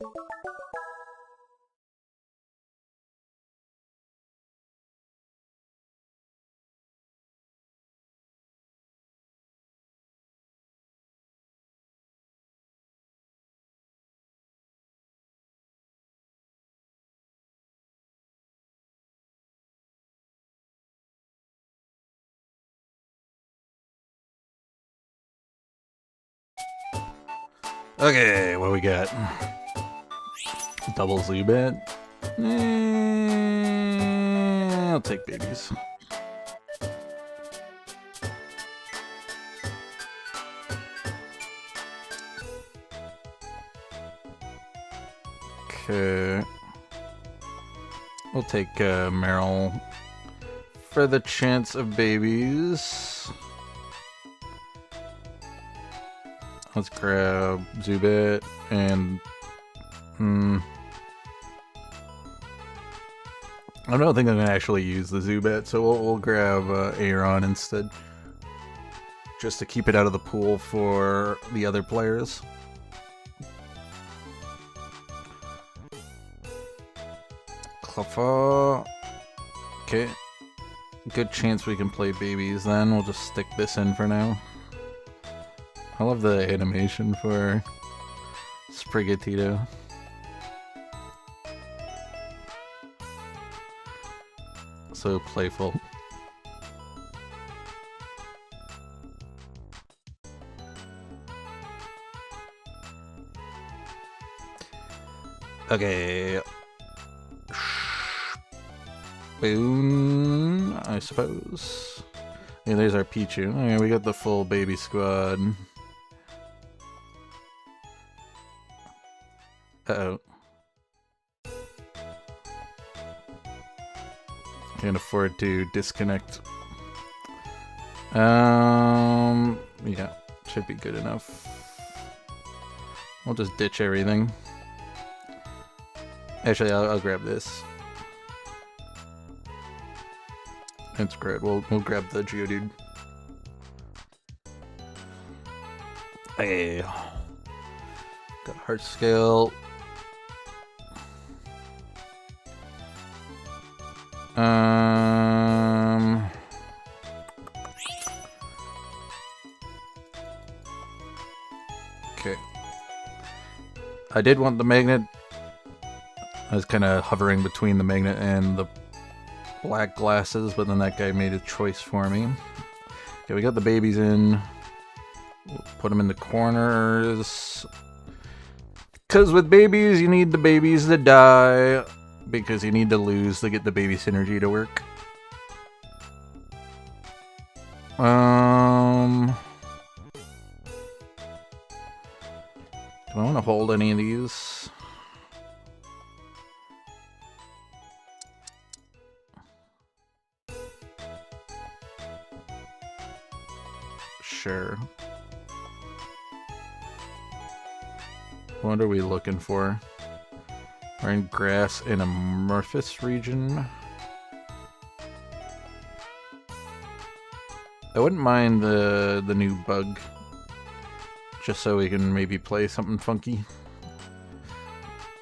Okay, what we got? Double Zubat? I'll take babies. Okay. We'll take Meryl for the chance of babies. Let's grab Zubat and... I don't think I'm going to actually use the Zubat, so we'll grab Aeron instead. Just to keep it out of the pool for the other players. Cleffa. Okay. Good chance we can play babies then. We'll just stick this in for now. I love the animation for Sprigatito. So playful. Okay. Boom, I suppose. Yeah, there's our Pichu. Okay, we got the full baby squad. Uh-oh. Can't afford to disconnect. Yeah, should be good enough. We'll just ditch everything. Actually, I'll grab this. That's great. We'll grab the Geodude. Hey. Got Heart Scale. Okay. I did want the magnet. I was kind of hovering between the magnet and the black glasses, but then that guy made a choice for me. Okay, we got the babies in. We'll put them in the corners. Because with babies, you need the babies to die. Because you need to lose to get the baby synergy to work. Do I want to hold any of these? Sure. What are we looking for? We're in grass in a Murphys region. I wouldn't mind the new bug. Just so we can maybe play something funky.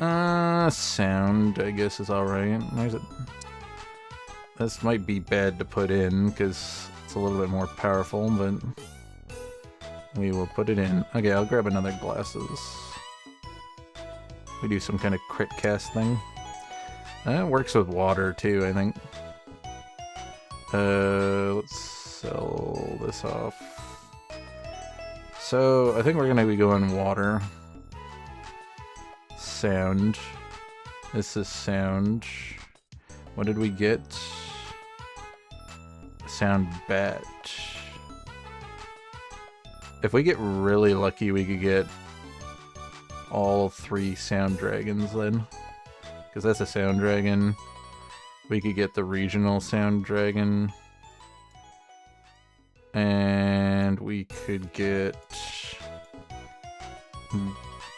Sound, I guess, is alright. This might be bad to put in, because it's a little bit more powerful, but we will put it in. Okay, I'll grab another glasses. We do some kind of crit cast thing. It works with water, too, I think. Let's sell this off. So, I think we're gonna be going water. Sound. This is sound. What did we get? Sound bat. If we get really lucky, we could get all 3 sound dragons then. Because that's a sound dragon. We could get the regional sound dragon. And we could get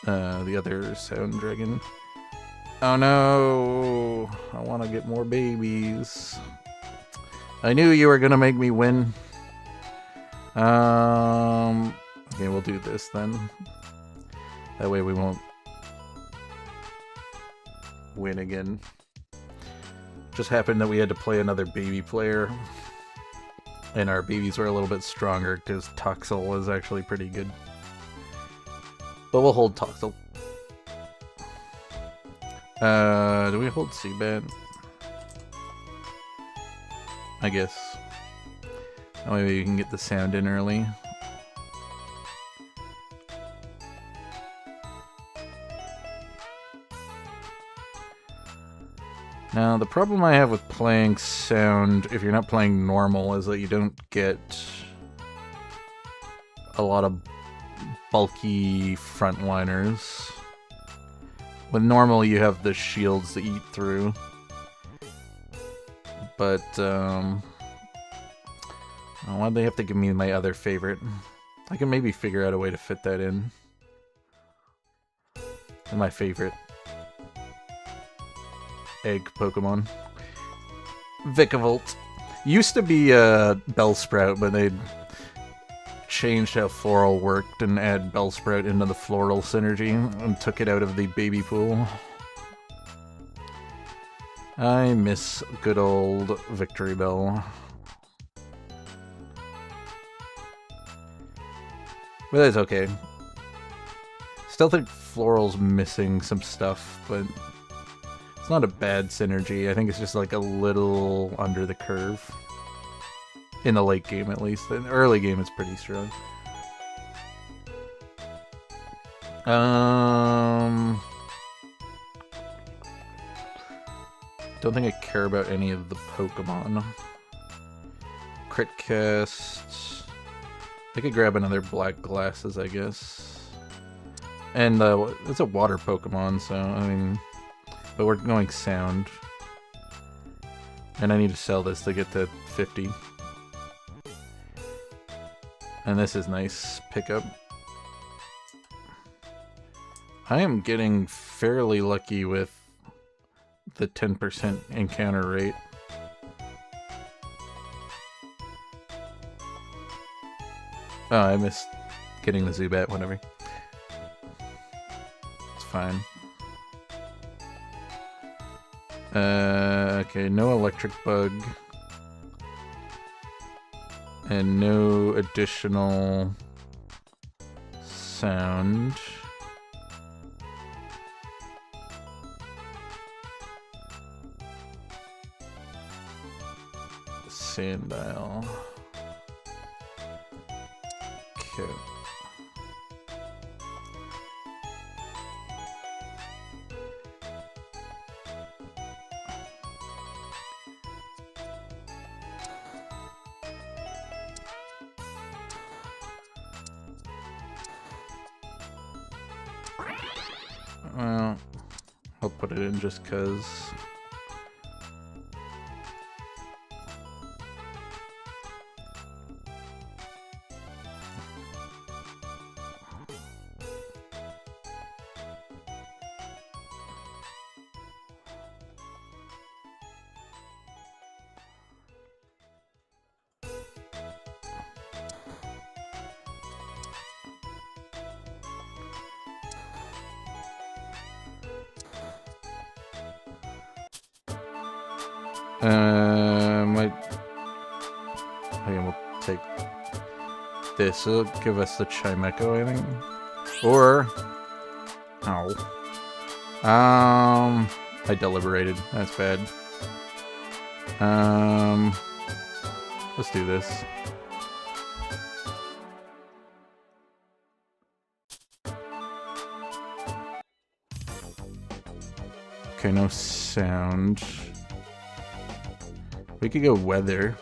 the other sound dragon. Oh no! I want to get more babies. I knew you were gonna make me win. Okay, we'll do this then. That way we won't win again. Just happened that we had to play another baby player, and our babies were a little bit stronger because Toxel was actually pretty good. But we'll hold Toxel. Do we hold Zubat? I guess. Oh, maybe you can get the sound in early. Now, the problem I have with playing sound, if you're not playing normal, is that you don't get a lot of bulky frontliners. With normal, you have the shields to eat through. But, why'd they have to give me my other favorite? I can maybe figure out a way to fit that in. And my favorite egg Pokemon. Vikavolt. Used to be Bellsprout, but they changed how Floral worked and add Bellsprout into the Floral synergy and took it out of the baby pool. I miss good old Victory Bell. But that's okay. Still think Floral's missing some stuff, but it's not a bad synergy. I think it's just like a little under the curve. In the late game, at least. In the early game, it's pretty strong. Don't think I care about any of the Pokemon. Crit Cast. I could grab another Black Glasses, I guess. And it's a water Pokemon, so I mean, but we're going sound. And I need to sell this to get to 50. And this is nice pickup. I am getting fairly lucky with the 10% encounter rate. Oh, I missed getting the Zubat, whatever. It's fine. Okay, no Electric Bug. And no additional sound. Sandile. Okay. Well, I'll put it in just 'cause. We'll take this. It'll give us the Chimecho, I think. Or... Ow. I deliberated. That's bad. Let's do this. Okay, no sound. We could go weather.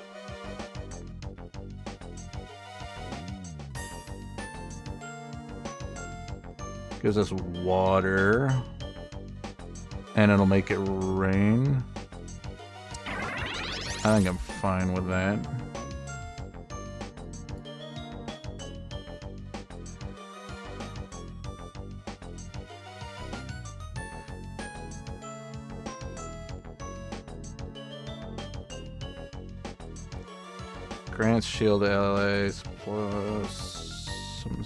Gives us water. And it'll make it rain. I think I'm fine with that. Grants shield allies plus some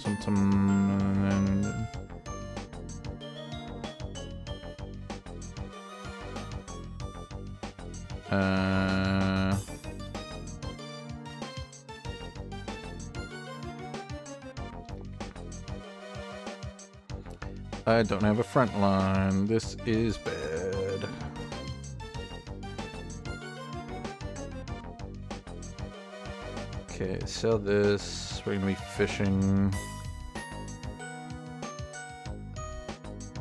I don't have a front line. This is bad. Okay, sell this. We're gonna be fishing.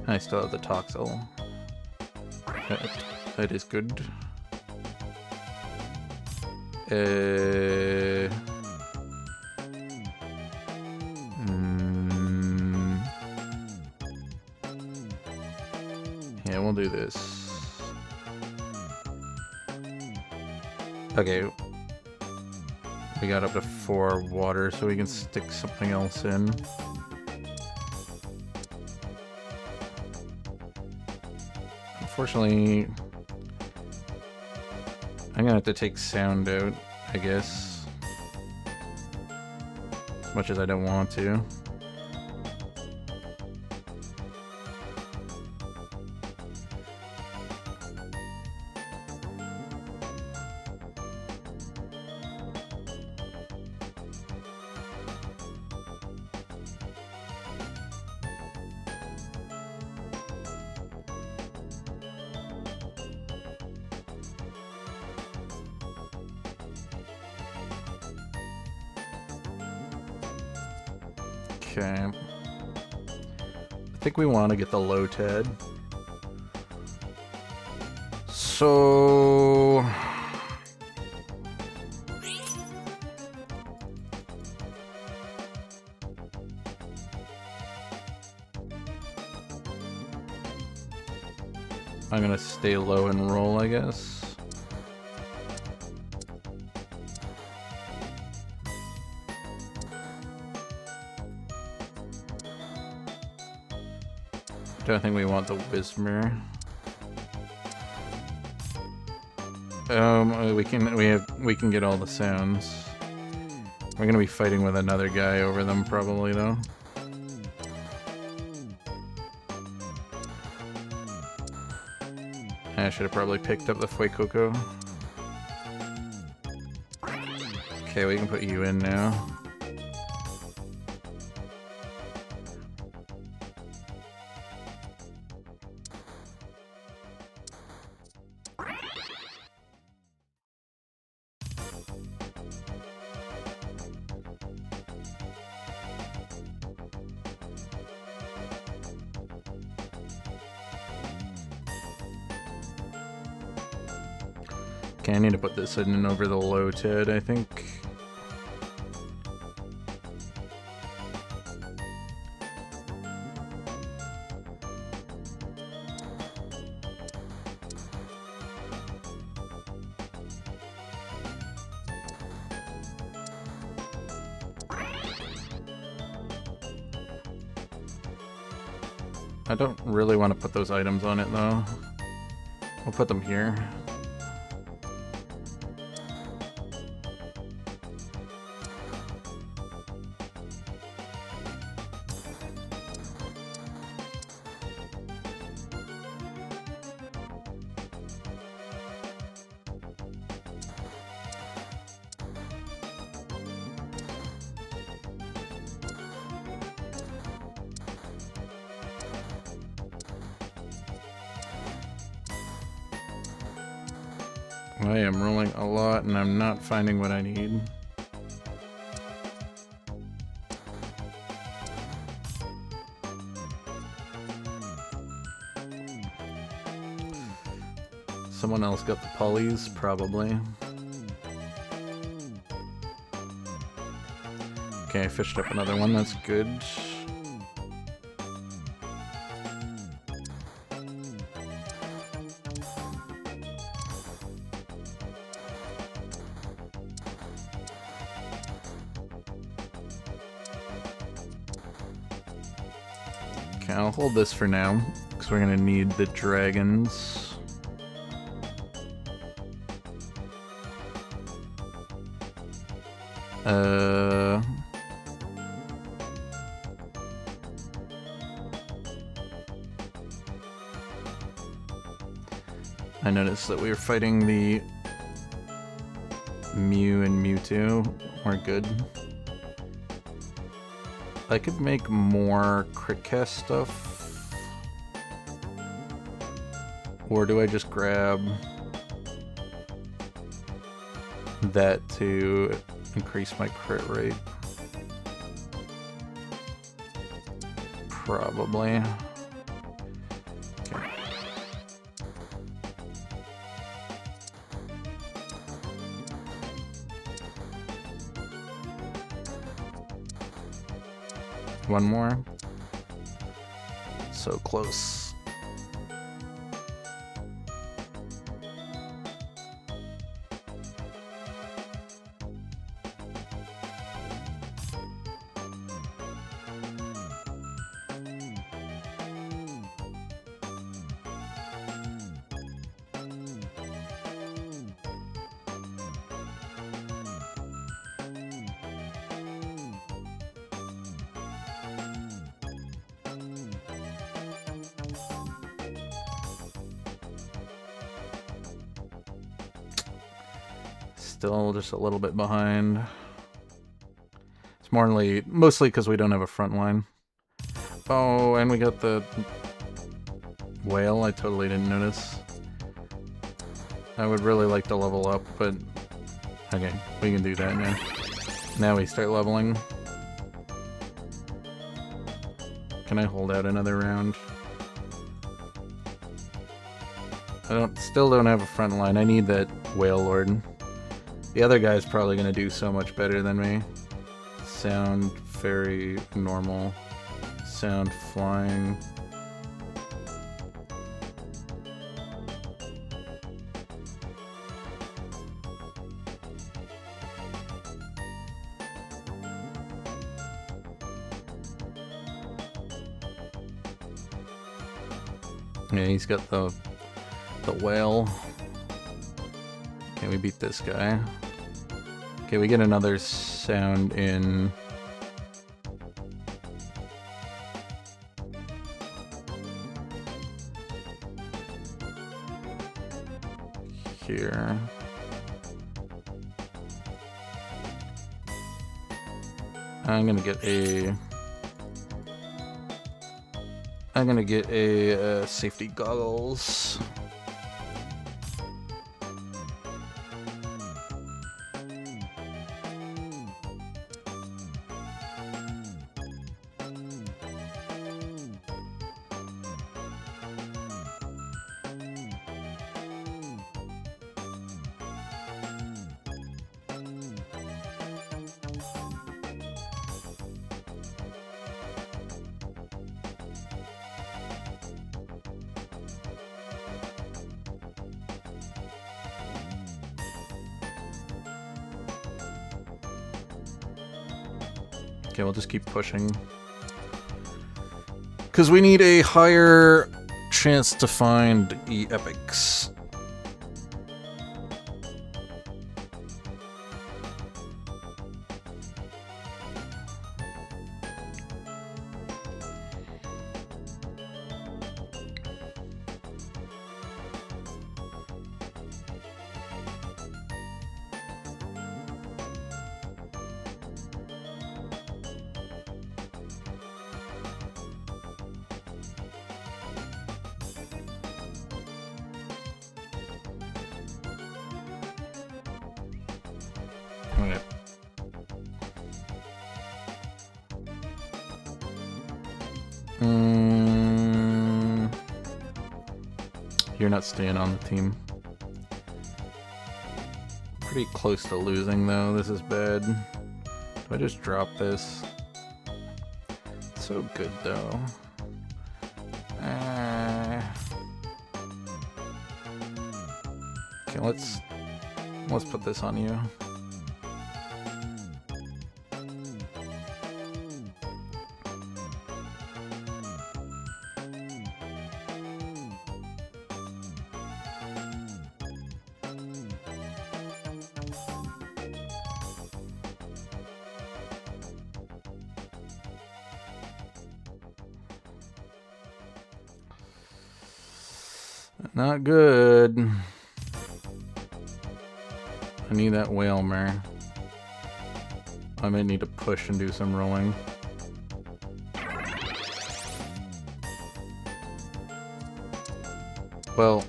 I still have the Toxel. That is good. Yeah, we'll do this. Okay. We got up to 4 water, so we can stick something else in. Unfortunately, I'm gonna have to take sound out, I guess. As much as I don't want to. Okay. I think we want to get the low TED. So... I'm gonna stay low and roll, I guess. Don't think we want the Whismer. We can get all the sounds. We're gonna be fighting with another guy over them probably though. I should have probably picked up the Fuecoco. Okay, we can put you in now. Okay, I need to put this in over the low TED, I think. I don't really want to put those items on it though. We'll put them here. I am rolling a lot and I'm not finding what I need. Someone else got the pulleys, probably. Okay, I fished up another one, that's good. Okay, I'll hold this for now, because we're gonna need the dragons. I noticed that we were fighting the Mew and Mewtwo are good. I could make more Critcast stuff. Or do I just grab that to increase my crit rate? Probably. Okay. One more. So close. Still just a little bit behind. It's mostly because we don't have a front line. Oh, and we got the whale. I totally didn't notice. I would really like to level up, but okay, we can do that now. Now we start leveling. Can I hold out another round? Still don't have a front line. I need that whale lord. The other guy's probably gonna do so much better than me. Sound fairy normal. Sound flying. Yeah, he's got the whale. Okay, we beat this guy. Okay, we get another sound in here. I'm gonna get a safety goggles. Okay, we'll just keep pushing. Because we need a higher chance to find E-epics. Okay. You're not staying on the team. Pretty close to losing though. This is bad. Do I just drop this? It's so good though. Okay, let's put this on you. Not good. I need that Whalmer. I might need to push and do some rolling. Well,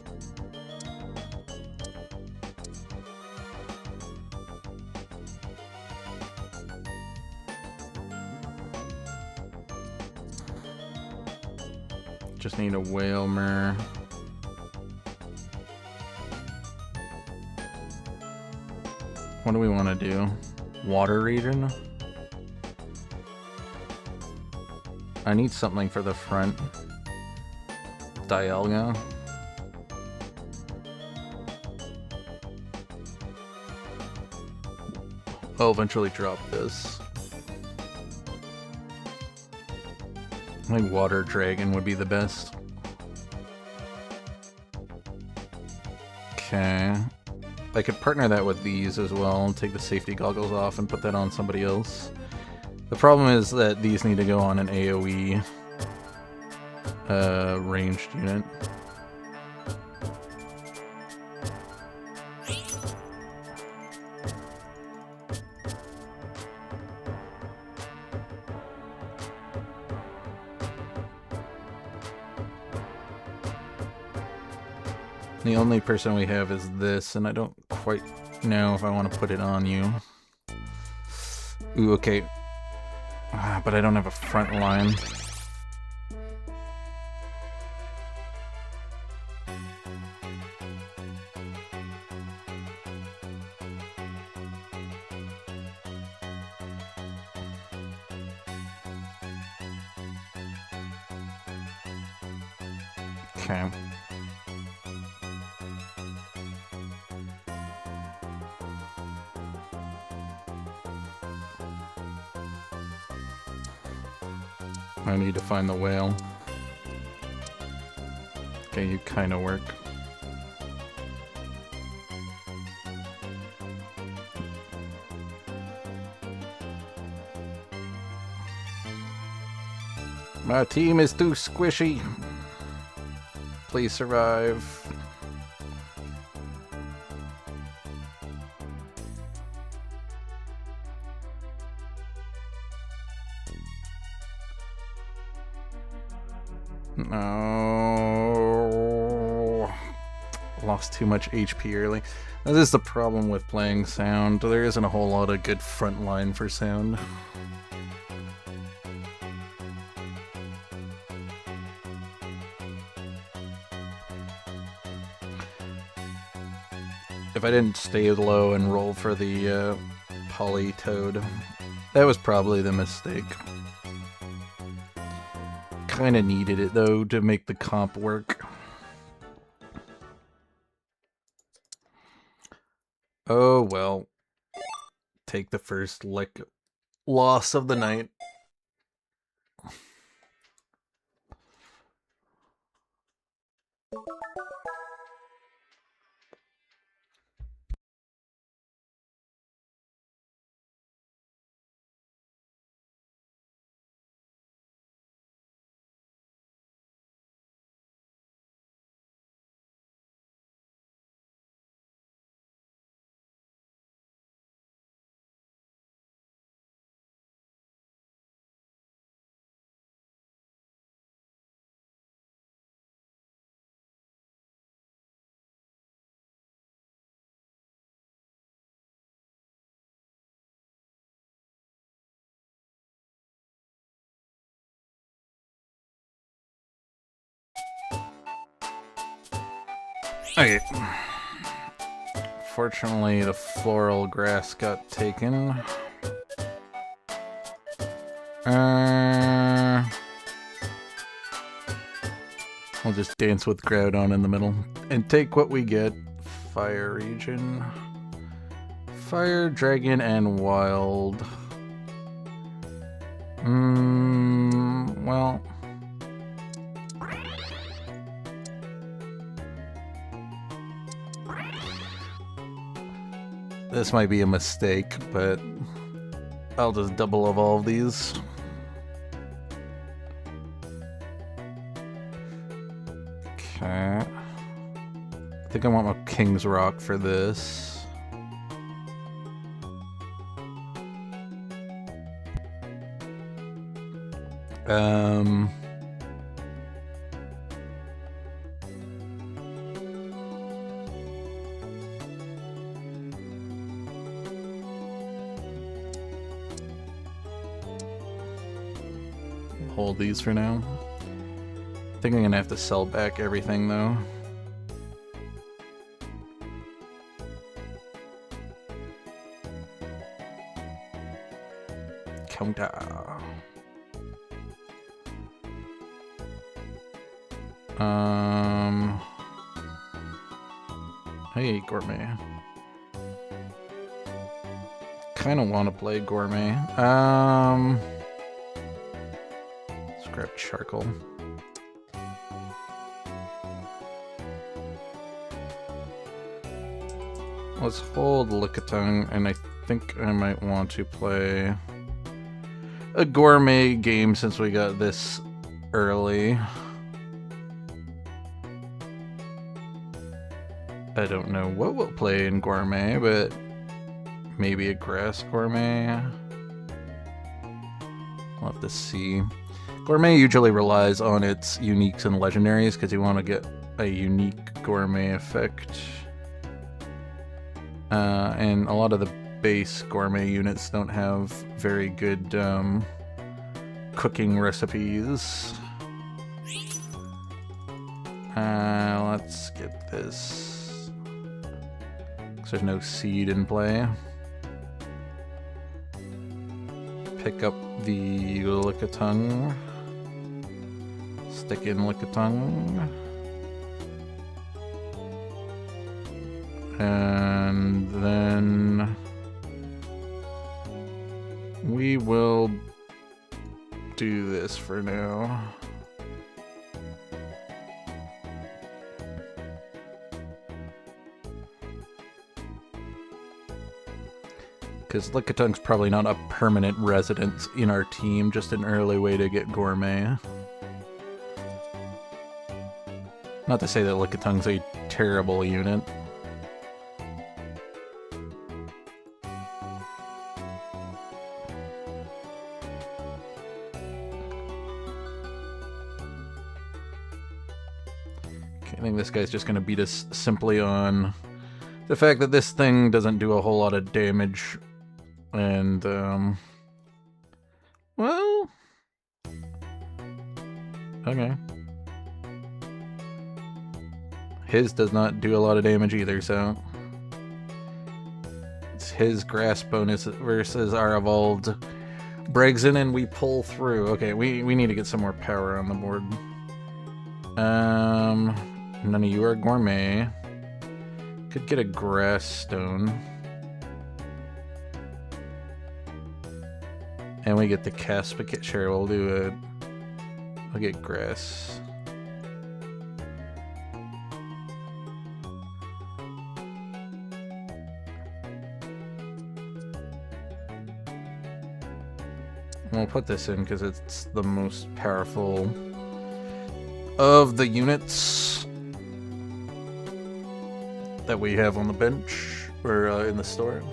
just need a Whalmer. What do we want to do? Water region? I need something for the front. Dialga. I'll eventually drop this. I think Water Dragon would be the best. Okay. I could partner that with these as well and take the safety goggles off and put that on somebody else. The problem is that these need to go on an AoE ranged unit. The only person we have is this, and I don't quite know if I want to put it on you. Ooh, okay. But I don't have a front line. Okay. I need to find the whale. Okay, you kind of work. My team is too squishy. Please survive. No. Lost too much HP early. This is the problem with playing sound. There isn't a whole lot of good front line for sound. If I didn't stay low and roll for the Politoed, that was probably the mistake. Kinda needed it though to make the comp work. Oh well. Take the first loss of the night. Okay. Fortunately, the floral grass got taken. We'll just dance with Groudon in the middle and take what we get. Fire region. Fire, dragon, and wild. Well. This might be a mistake, but I'll just double evolve these. Okay. I think I want my King's Rock for this. Um... Hold these for now. I think I'm gonna have to sell back everything though. Counter. Hey, Gourmet. Kind of want to play Gourmet. Scrap Charcoal. Let's hold Lickitung, and I think I might want to play a Gourmet game since we got this early. I don't know what we'll play in Gourmet, but maybe a Grass Gourmet. We'll have to see. Gourmet usually relies on its uniques and legendaries because you want to get a unique Gourmet effect. And a lot of the base Gourmet units don't have very good cooking recipes. Let's get this. Because there's no seed in play. Pick up the Lickitung. Stick in Lickitung. And then we will do this for now. Because Lickitung's probably not a permanent resident in our team, just an early way to get Gourmet. Not to say that Lickitung's a terrible unit. Okay, I think this guy's just going to beat us simply on the fact that this thing doesn't do a whole lot of damage. And, well, okay. His does not do a lot of damage either, so it's his grass bonus versus our evolved Bregzin, and we pull through. Okay, we need to get some more power on the board. None of you are Gourmet. Could get a Grass Stone. And we get the Caspicat. Sure, we'll do it. We'll get Grass. We'll put this in because it's the most powerful of the units that we have on the bench or in the store.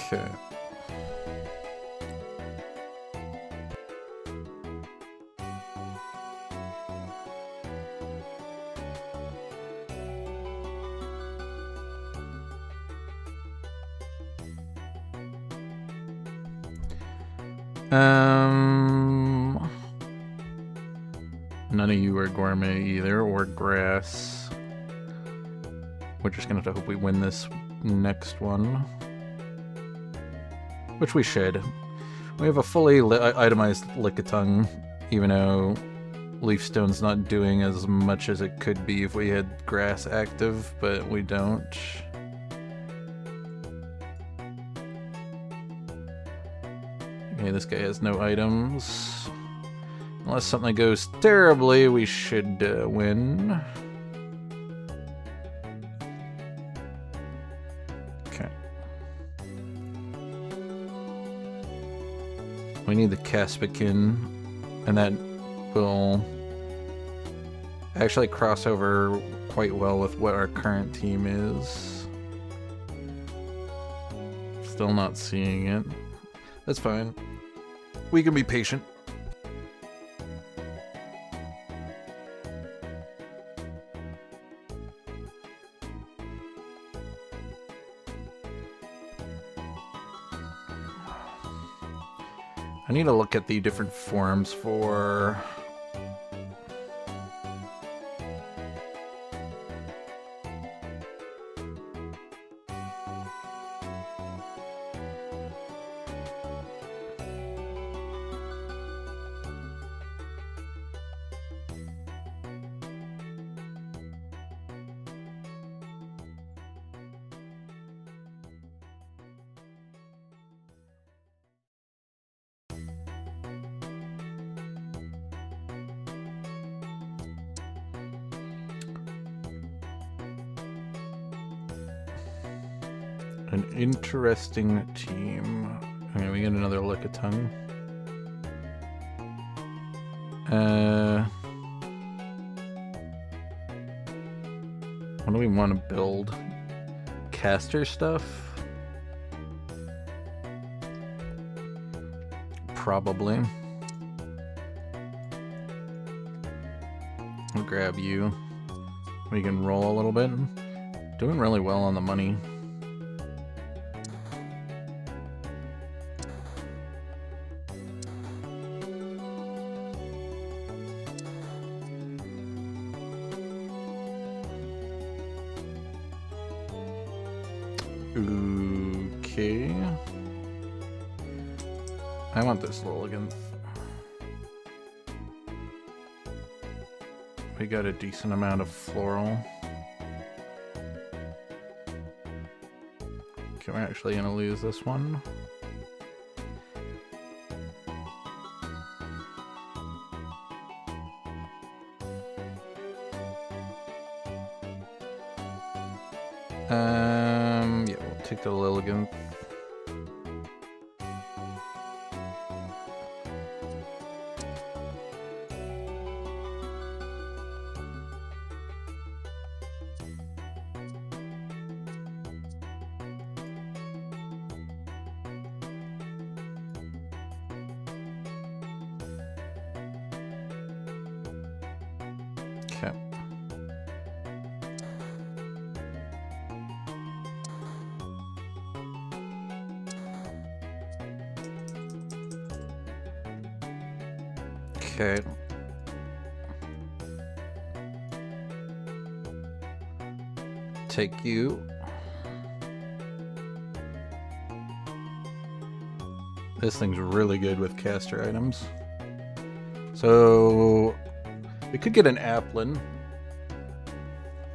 Okay. None of you are Gourmet either, or Grass. We're just gonna have to hope we win this next one. Which we should. We have a fully itemized Lickitung, even though Leafstone's not doing as much as it could be if we had Grass active, but we don't. Okay, this guy has no items. Unless something goes terribly, we should win. Okay. We need the Caspican, and that will actually cross over quite well with what our current team is. Still not seeing it. That's fine. We can be patient. I need to look at the different forms for... An interesting team. Okay, we get another Lickitung. What do we want to build? Caster stuff? Probably. I'll grab you. We can roll a little bit. Doing really well on the money. Okay. I want this Lilligant. We got a decent amount of floral. Okay, we're actually gonna lose this one. Yeah, we'll take the Lilligant. Okay. Okay. Take you. This thing's really good with caster items. So we could get an Applin.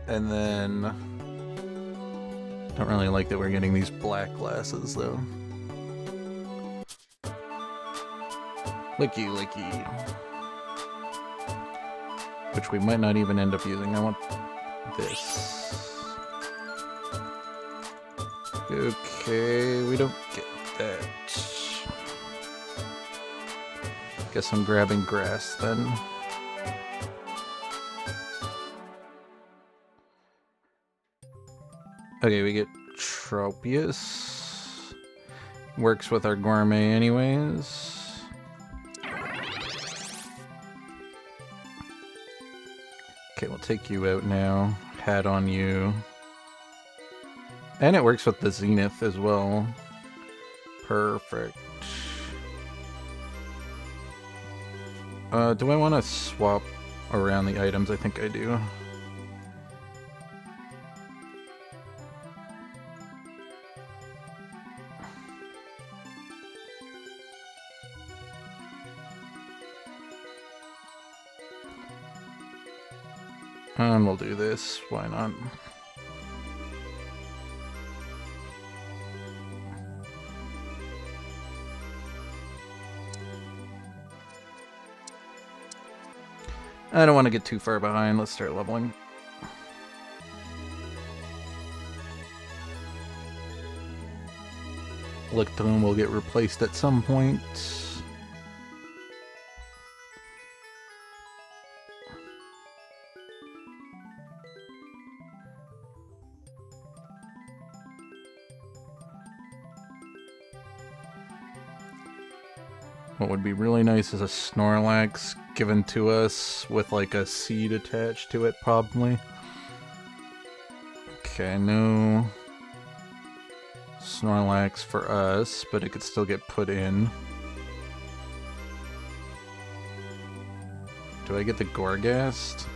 And then don't really like that we're getting these black glasses though. Licky Licky. Which we might not even end up using. I want this. Okay, we don't get that. Guess I'm grabbing grass then. Okay, we get Tropius. Works with our Gourmet anyways. Okay, we'll take you out now. Hat on you. And it works with the Zenith as well. Perfect. Do I want to swap around the items? I think I do. And we'll do this. Why not? I don't want to get too far behind. Let's start leveling. Lictone will get replaced at some point. What would be really nice is a Snorlax given to us with like a seed attached to it, probably. Okay, no Snorlax for us, but it could still get put in. Do I get the Gorgast?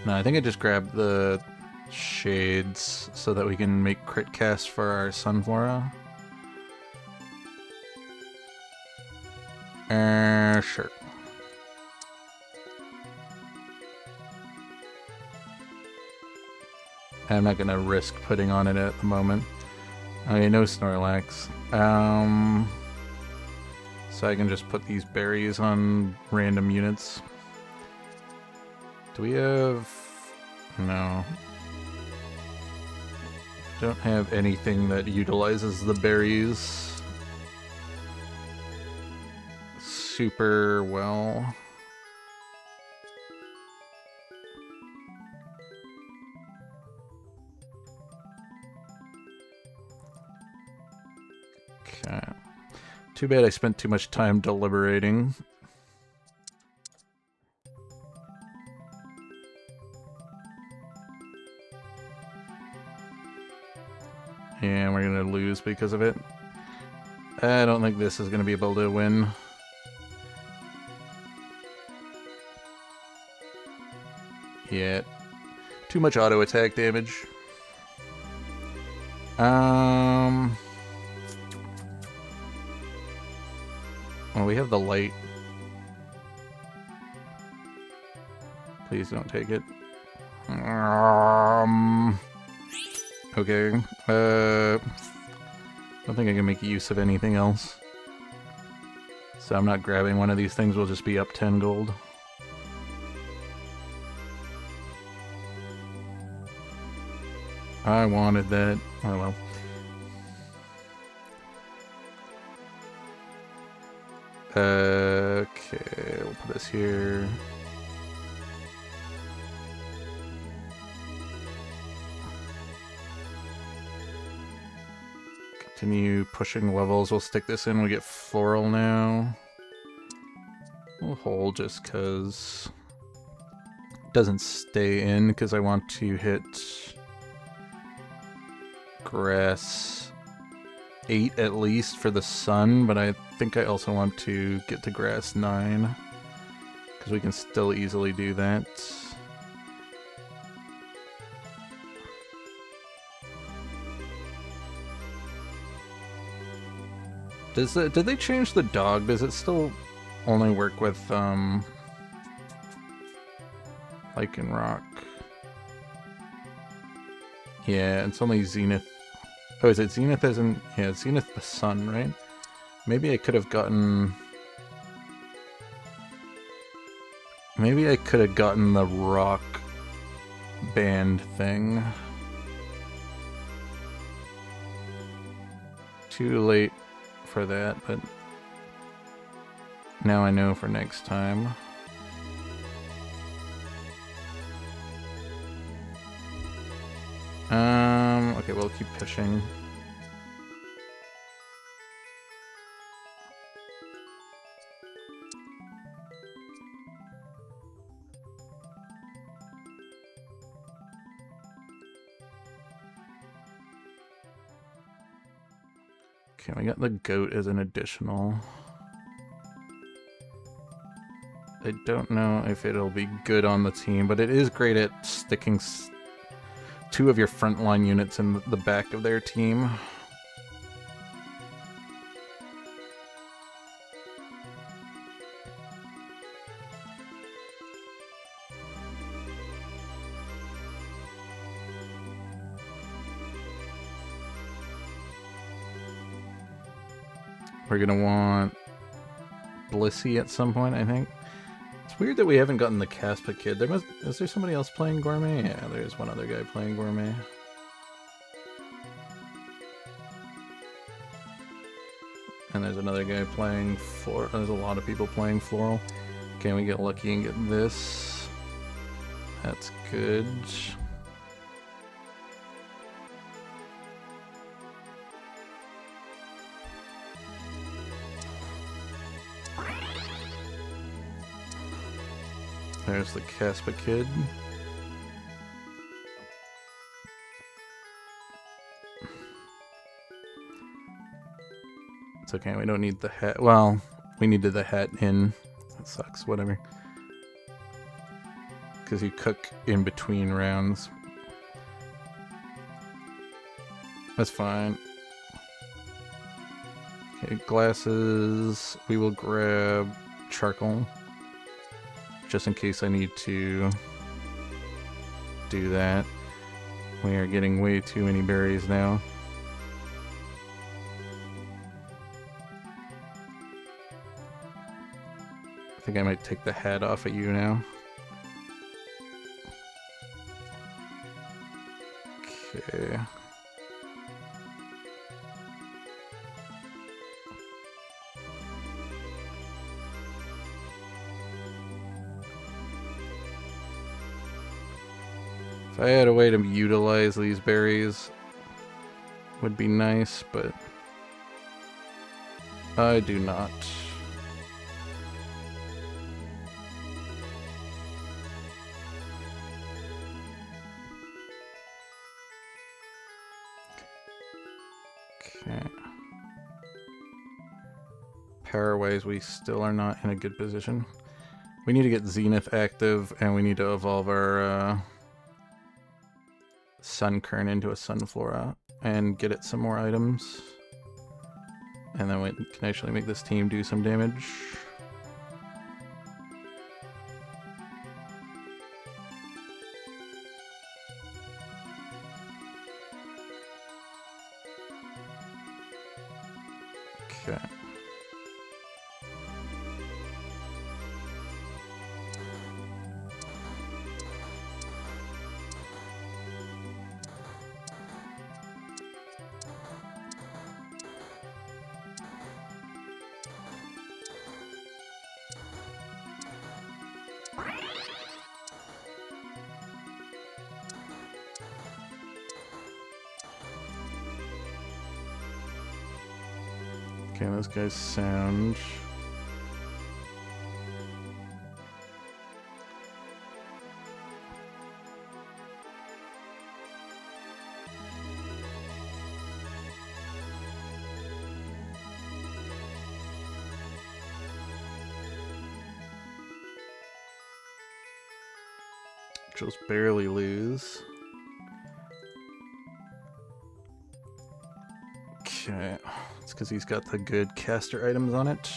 No, I think I just grabbed the Shades so that we can make crit cast for our Sunflora. Sure. I'm not gonna risk putting on it at the moment. Okay, no Snorlax. So I can just put these berries on random units. Do we have... No. Don't have anything that utilizes the berries super well. Okay. Too bad I spent too much time deliberating. And we're gonna lose because of it. I don't think this is gonna be able to win. Yeah. Too much auto attack damage. Well, we have the light. Please don't take it. Okay. Don't think I can make use of anything else. So I'm not grabbing one of these things. We'll just be up 10 gold. I wanted that. Oh well. Okay, we'll put this here. Continue pushing levels. We'll stick this in. We get Floral now. We'll hold just because it doesn't stay in because I want to hit Grass 8 at least for the sun, but I think I also want to get to Grass 9 because we can still easily do that. Did they change the dog? Does it still only work with Lycanroc? Yeah, it's only Zenith. Oh, is it Zenith as in... Yeah, Zenith the sun, right? Maybe I could have gotten... Maybe I could have gotten the rock band thing. Too late for that, but now I know for next time. Okay, we'll keep pushing. Okay, we got the goat as an additional. I don't know if it'll be good on the team, but it is great at sticking two of your frontline units in the back of their team. We're gonna want Blissey at some point, I think. It's weird that we haven't gotten the Caspa Kid. Is there somebody else playing Gourmet? Yeah, there's one other guy playing Gourmet. And there's another guy playing Floral. There's a lot of people playing Floral. Can we get lucky and get this? That's good. There's the Caspa Kid. It's okay, we don't need the hat. Well, we needed the hat in. That sucks, whatever. Because you cook in between rounds. That's fine. Okay, glasses. We will grab charcoal. Just in case I need to do that. We are getting way too many berries now. I think I might take the hat off at you now. Okay. If I had a way to utilize these berries, would be nice, but I do not. Okay. Power-wise, we still are not in a good position. We need to get Zenith active, and we need to evolve our Sunkern into a Sunflora and get it some more items. And then we can actually make this team do some damage. Okay. Okay, those guys sound. Just barely lose. Okay, it's because he's got the good caster items on it.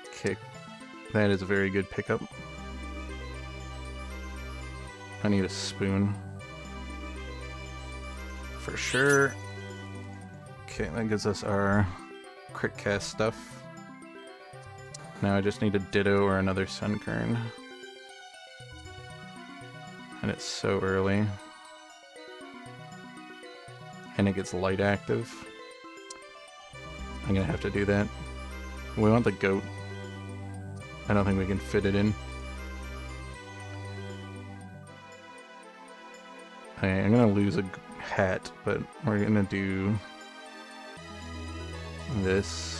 Okay, that is a very good pickup. I need a spoon. For sure. Okay, that gives us our crit cast stuff. Now I just need a Ditto or another Sunkern. And it's so early. And it gets light active. I'm gonna have to do that. We want the goat. I don't think we can fit it in. Okay, I'm gonna lose a hat, but we're gonna do this.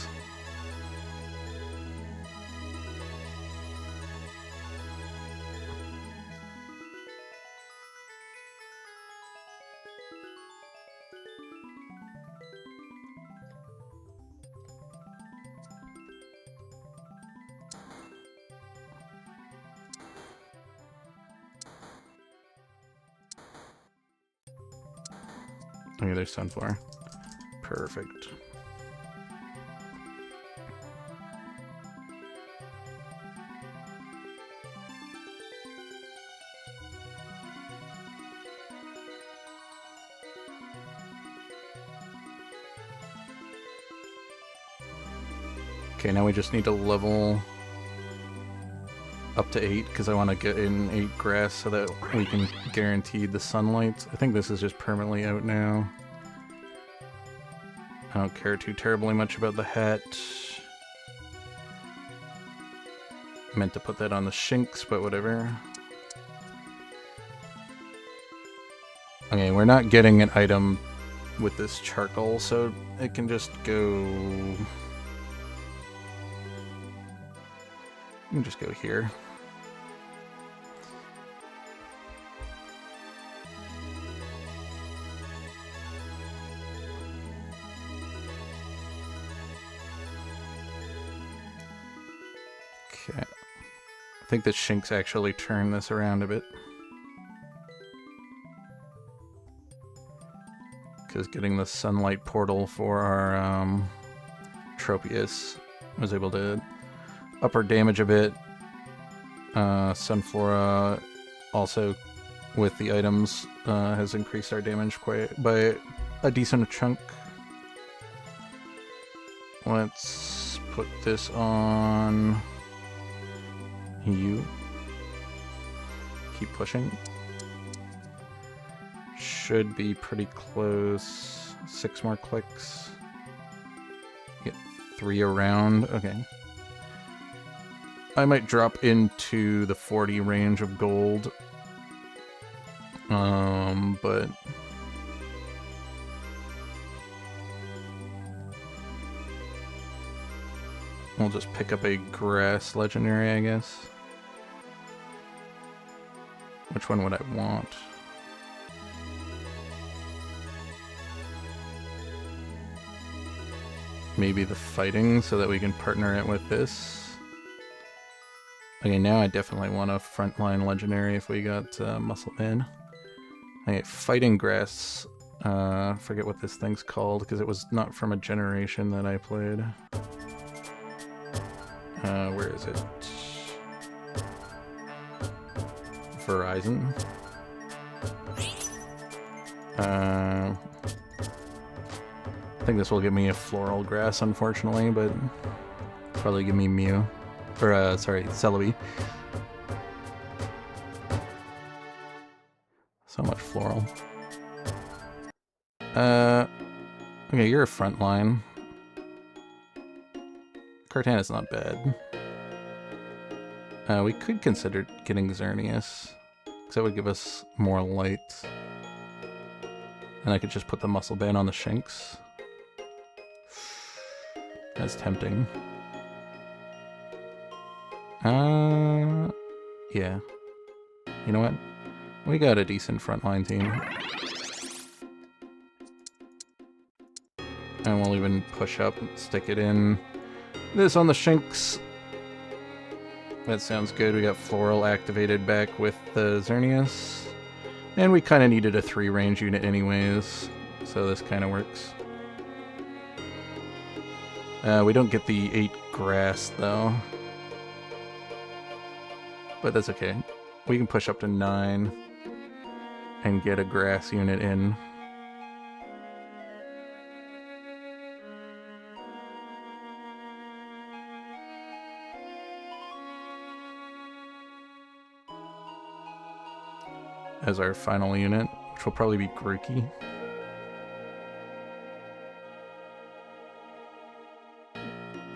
Okay, there's Sunflower. Perfect. Okay, now we just need to level up to 8 because I want to get in 8 grass so that we can guarantee the sunlight. I think this is just permanently out now. I don't care too terribly much about the hat. Meant to put that on the Shinx, but whatever. Okay, we're not getting an item with this charcoal, so it can just go... You can just go here. Okay. I think the Shinx actually turned this around a bit. Because getting the sunlight portal for our Tropius was able to up our damage a bit. Sunflora also with the items has increased our damage quite by a decent chunk. Let's put this on you. Keep pushing. Should be pretty close. 6 more clicks. Get 3 around. Okay. I might drop into the 40 range of gold. But we'll just pick up a grass legendary, I guess. Which one would I want? Maybe the fighting so that we can partner it with this. Okay, now I definitely want a frontline legendary if we got Muscle Man. Okay, fighting grass. Forget what this thing's called because it was not from a generation that I played. Where is it? Verizon. I think this will give me a floral grass, unfortunately, but probably give me Mew. Or, sorry, Celebi. So much floral. Okay, you're a frontline. Kartana's not bad. We could consider getting Xerneas, because that would give us more light. And I could just put the Muscle Band on the Shinx. That's tempting. Yeah. You know what? We got a decent frontline team. And we'll even push up and stick it in. This on the Shinx. That sounds good. We got Floral activated back with the Xerneas. And we kind of needed a 3 range unit anyways. So this kind of works. We don't get the 8 grass though. But that's okay. We can push up to 9 and get a grass unit in. As our final unit, which will probably be Grookey.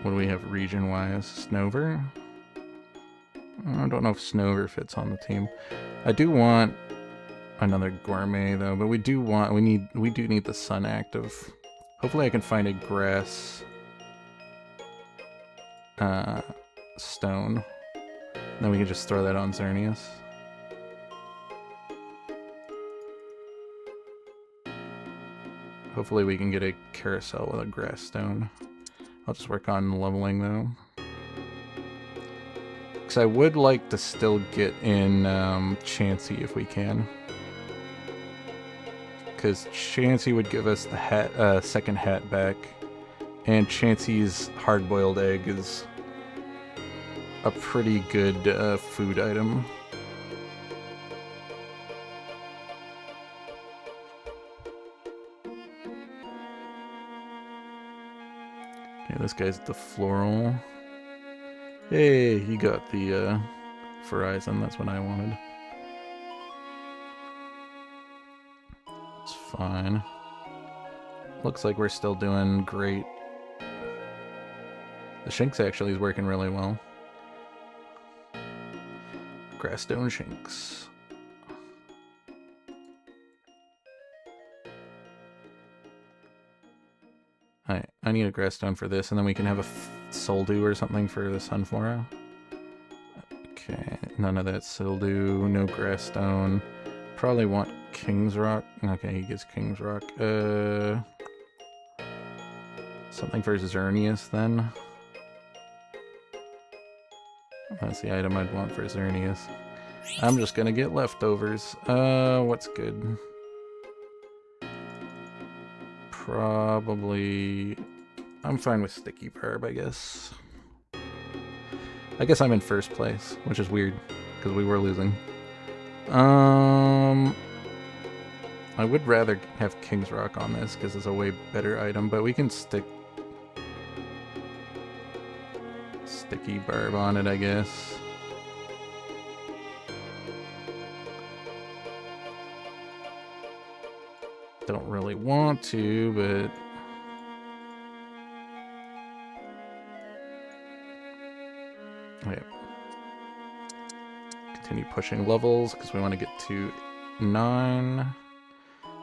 What do we have region-wise? Snover? I don't know if Snover fits on the team. I do want another Gourmet though, but we do need the Sun active. Hopefully I can find a grass stone. Then we can just throw that on Xerneas. Hopefully we can get a carousel with a grass stone. I'll just work on leveling though. Because I would like to still get in Chansey if we can. Because Chansey would give us the hat, second hat back. And Chansey's hard-boiled egg is a pretty good food item. Okay, this guy's the floral. Hey, he got the Verizon. That's what I wanted. It's fine. Looks like we're still doing great. The Shinx actually is working really well. Grassstone Shinx. I need a Grassstone for this, and then we can have a Soldew or something for the Sunflora. Okay, none of that Soldew, no Grassstone. Probably want King's Rock. Okay, he gets King's Rock. Something for Xerneas then. That's the item I'd want for Xerneas. I'm just gonna get leftovers. What's good? Probably... I'm fine with Sticky Barb, I guess. I guess I'm in first place, which is weird, because we were losing. I would rather have King's Rock on this, because it's a way better item, but we can stick Sticky Barb on it, I guess. Don't really want to, but... Okay. Continue pushing levels, because we want to get to 9.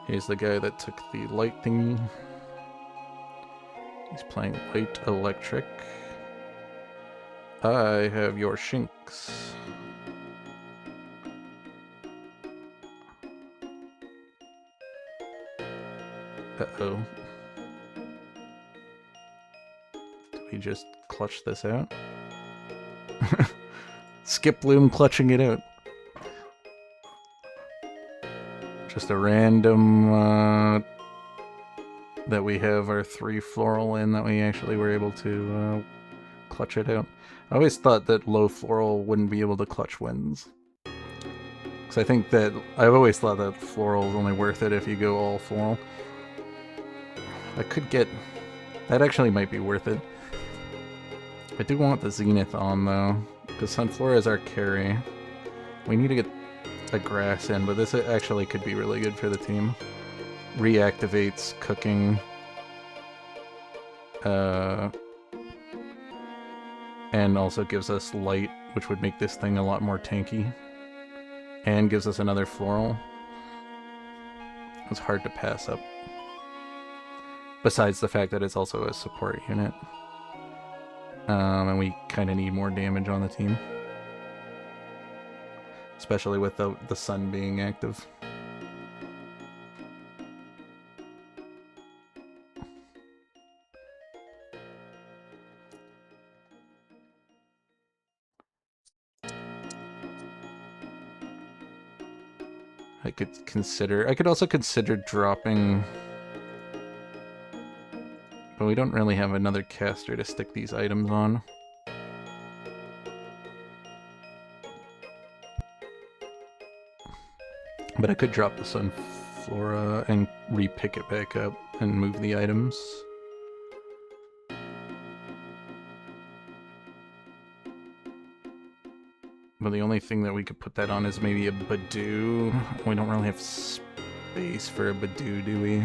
He's the guy that took the light thingy. He's playing light electric. I have your Shinx. Uh-oh. Did we just clutch this out? Skiploom clutching it out. Just a random that we have our 3 floral in that we actually were able to clutch it out. I always thought that low floral wouldn't be able to clutch wins. Because I think that I've always thought that floral is only worth it if you go all floral. I could get... That actually might be worth it. I do want the Zenith on, though, because Sunflora is our carry. We need to get a grass in, but this actually could be really good for the team. Reactivates cooking. And also gives us light, which would make this thing a lot more tanky. And gives us another floral. It's hard to pass up. Besides the fact that it's also a support unit. And we kind of need more damage on the team. Especially with the sun being active. I could also consider dropping... But we don't really have another caster to stick these items on. But I could drop the Sunflora and re-pick it back up and move the items. But the only thing that we could put that on is maybe a Badoo. We don't really have space for a Badoo, do we?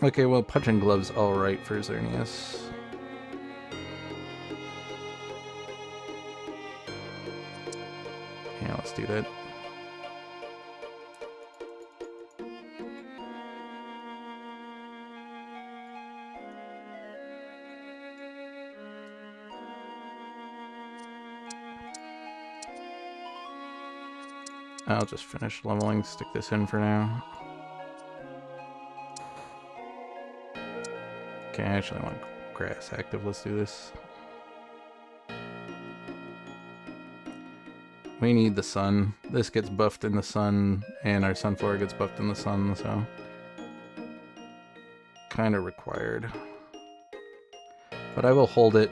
Okay, well, Punching Glove's alright for Xerneas. Yeah, let's do that. I'll just finish leveling, stick this in for now. Okay, I actually want grass active. Let's do this. We need the sun. This gets buffed in the sun, and our Sunflora gets buffed in the sun, so... kind of required. But I will hold it,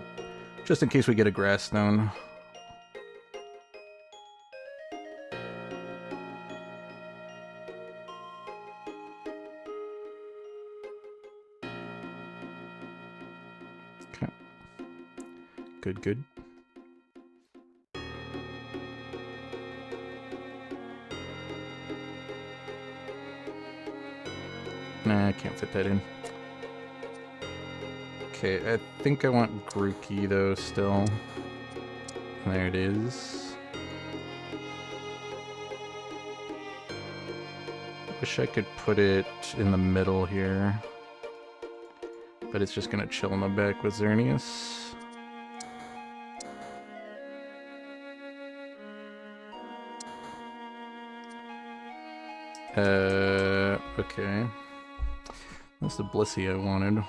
just in case we get a grass stone. Okay. Good, good. Nah, I can't fit that in. Okay, I think I want Grookey though still. There it is. Wish I could put it in the middle here. But it's just gonna chill in the back with Xerneas. Okay. That's the Blissey I wanted.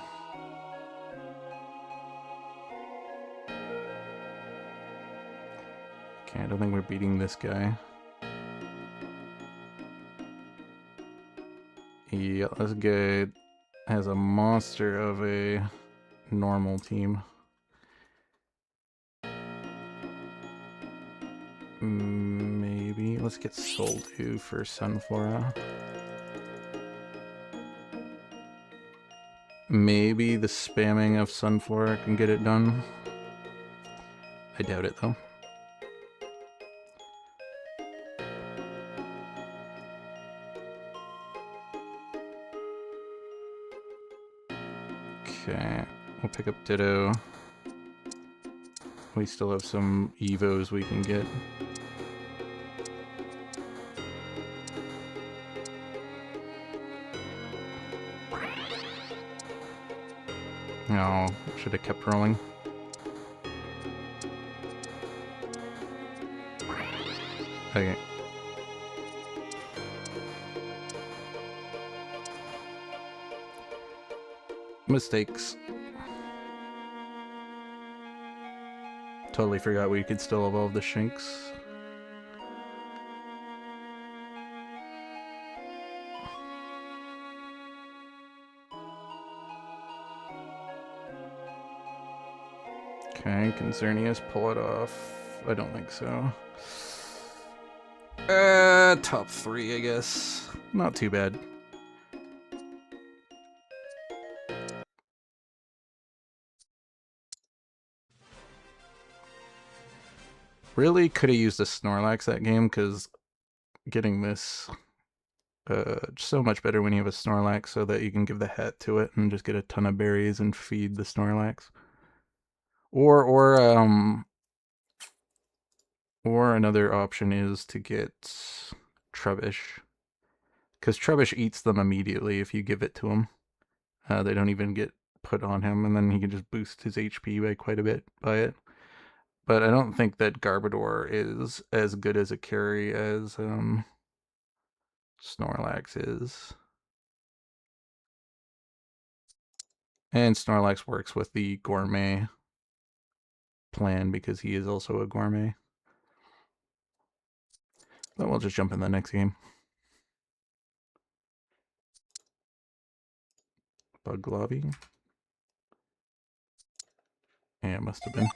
Okay, I don't think we're beating this guy. Yeah, this guy has a monster of a normal team. Maybe. Let's get Soldu for Sunflora. Maybe the spamming of Sunflora can get it done. I doubt it though. Okay, we'll pick up Ditto. We still have some Evos we can get. Oh, should have kept rolling. Okay. Mistakes. Totally forgot we could still evolve the Shinx. Okay, can Xerneas pull it off? I don't think so. Top 3, I guess. Not too bad. Really could have used a Snorlax that game, because getting this so much better when you have a Snorlax, so that you can give the hat to it and just get a ton of berries and feed the Snorlax. Or another option is to get Trubbish, because Trubbish eats them immediately if you give it to him. They don't even get put on him, and then he can just boost his HP by quite a bit by it. But I don't think that Garbodor is as good as a carry as Snorlax is. And Snorlax works with the Gourmet plan because he is also a Gourmet. But we'll just jump in the next game. Bug Lobby. Yeah, it must have been.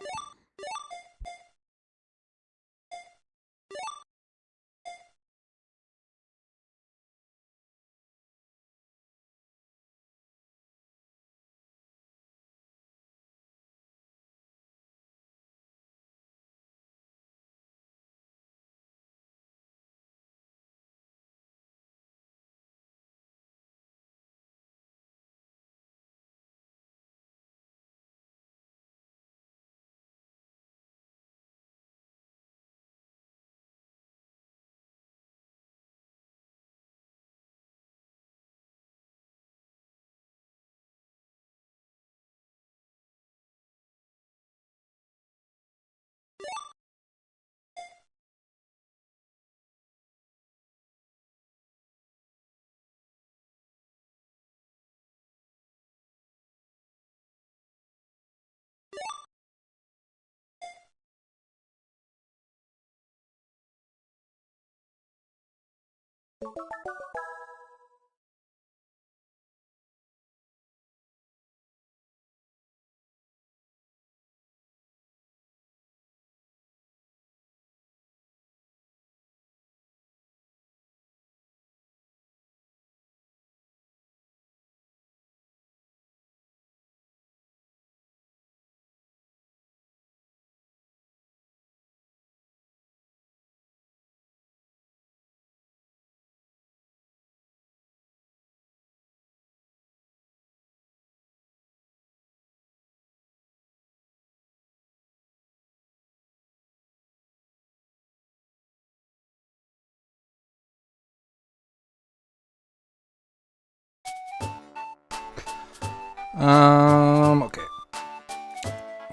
Okay.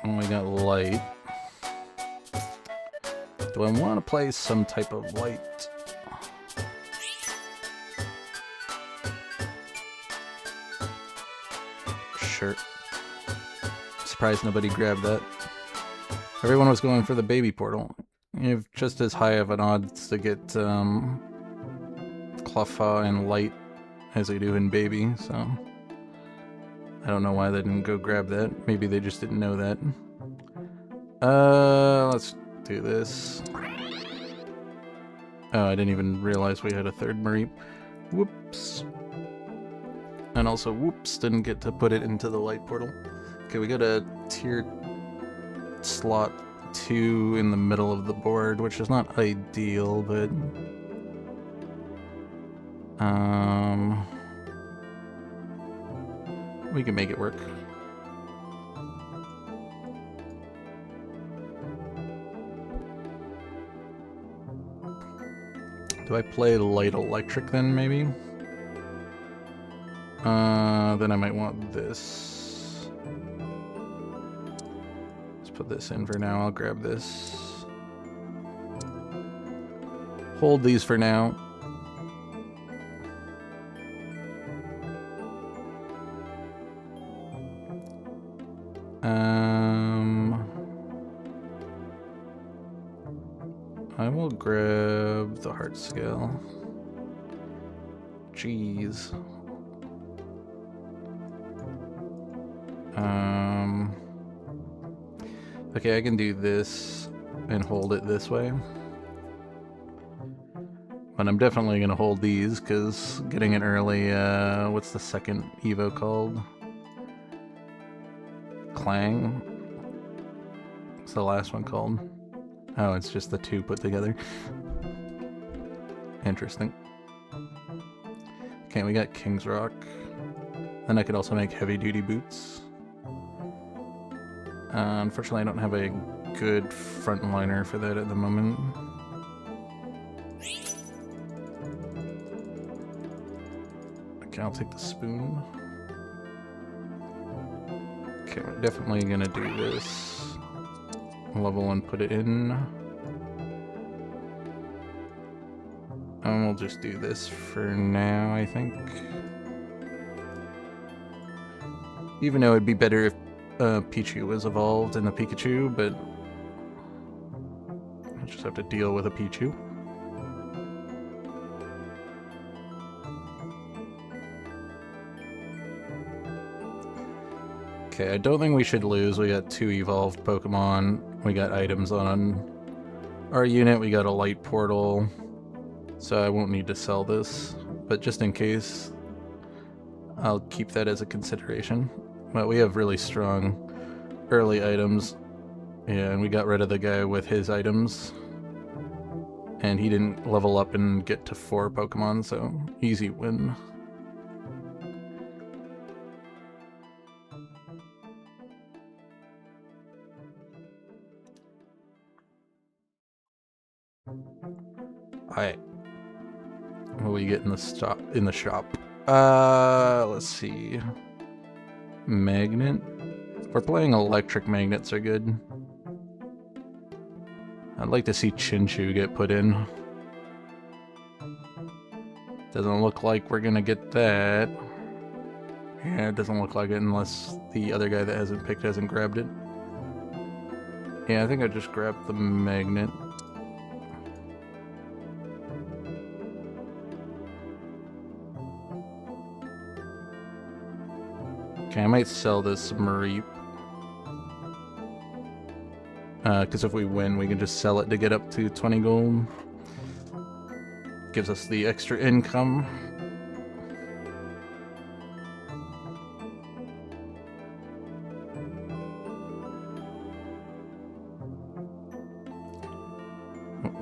Oh, we got light. Do I want to play some type of light? Sure. Surprised nobody grabbed that. Everyone was going for the baby portal. You have just as high of an odds to get Cleffa and light as they do in baby, so I don't know why they didn't go grab that. Maybe they just didn't know that. Let's do this. Oh, I didn't even realize we had a third Mareep. Whoops. And also, whoops, didn't get to put it into the light portal. Okay, we got a tier slot 2 in the middle of the board, which is not ideal, but we can make it work. Do I play light electric then, maybe? Then I might want this. Let's put this in for now. I'll grab this. Hold these for now. I will grab the heart scale. Jeez. Okay, I can do this and hold it this way. But I'm definitely gonna hold these, because getting it early, what's the second Evo called? Clang? What's the last one called? Oh, it's just the two put together. Interesting. Okay, we got King's Rock. Then I could also make heavy duty boots. Unfortunately, I don't have a good frontliner for that at the moment. Okay, I'll take the spoon. Okay, we're definitely gonna do this. Level and put it in. And we'll just do this for now, I think. Even though it'd be better if Pichu was evolved in a Pikachu, but I just have to deal with a Pichu. Okay, I don't think we should lose. We got 2 evolved Pokemon. We got items on our unit. We got a light portal. So I won't need to sell this. But just in case, I'll keep that as a consideration. But we have really strong early items. Yeah, and we got rid of the guy with his items. And he didn't level up and get to 4 Pokemon, so easy win. Alright. What do we get in the shop? Let's see. Magnet. We're playing electric magnets are good. I'd like to see Chinchu get put in. Doesn't look like we're gonna get that. Yeah, it doesn't look like it unless the other guy that hasn't picked hasn't grabbed it. Yeah, I think I just grabbed the magnet. Okay, I might sell this Mareep. Because if we win, we can just sell it to get up to 20 gold. Gives us the extra income.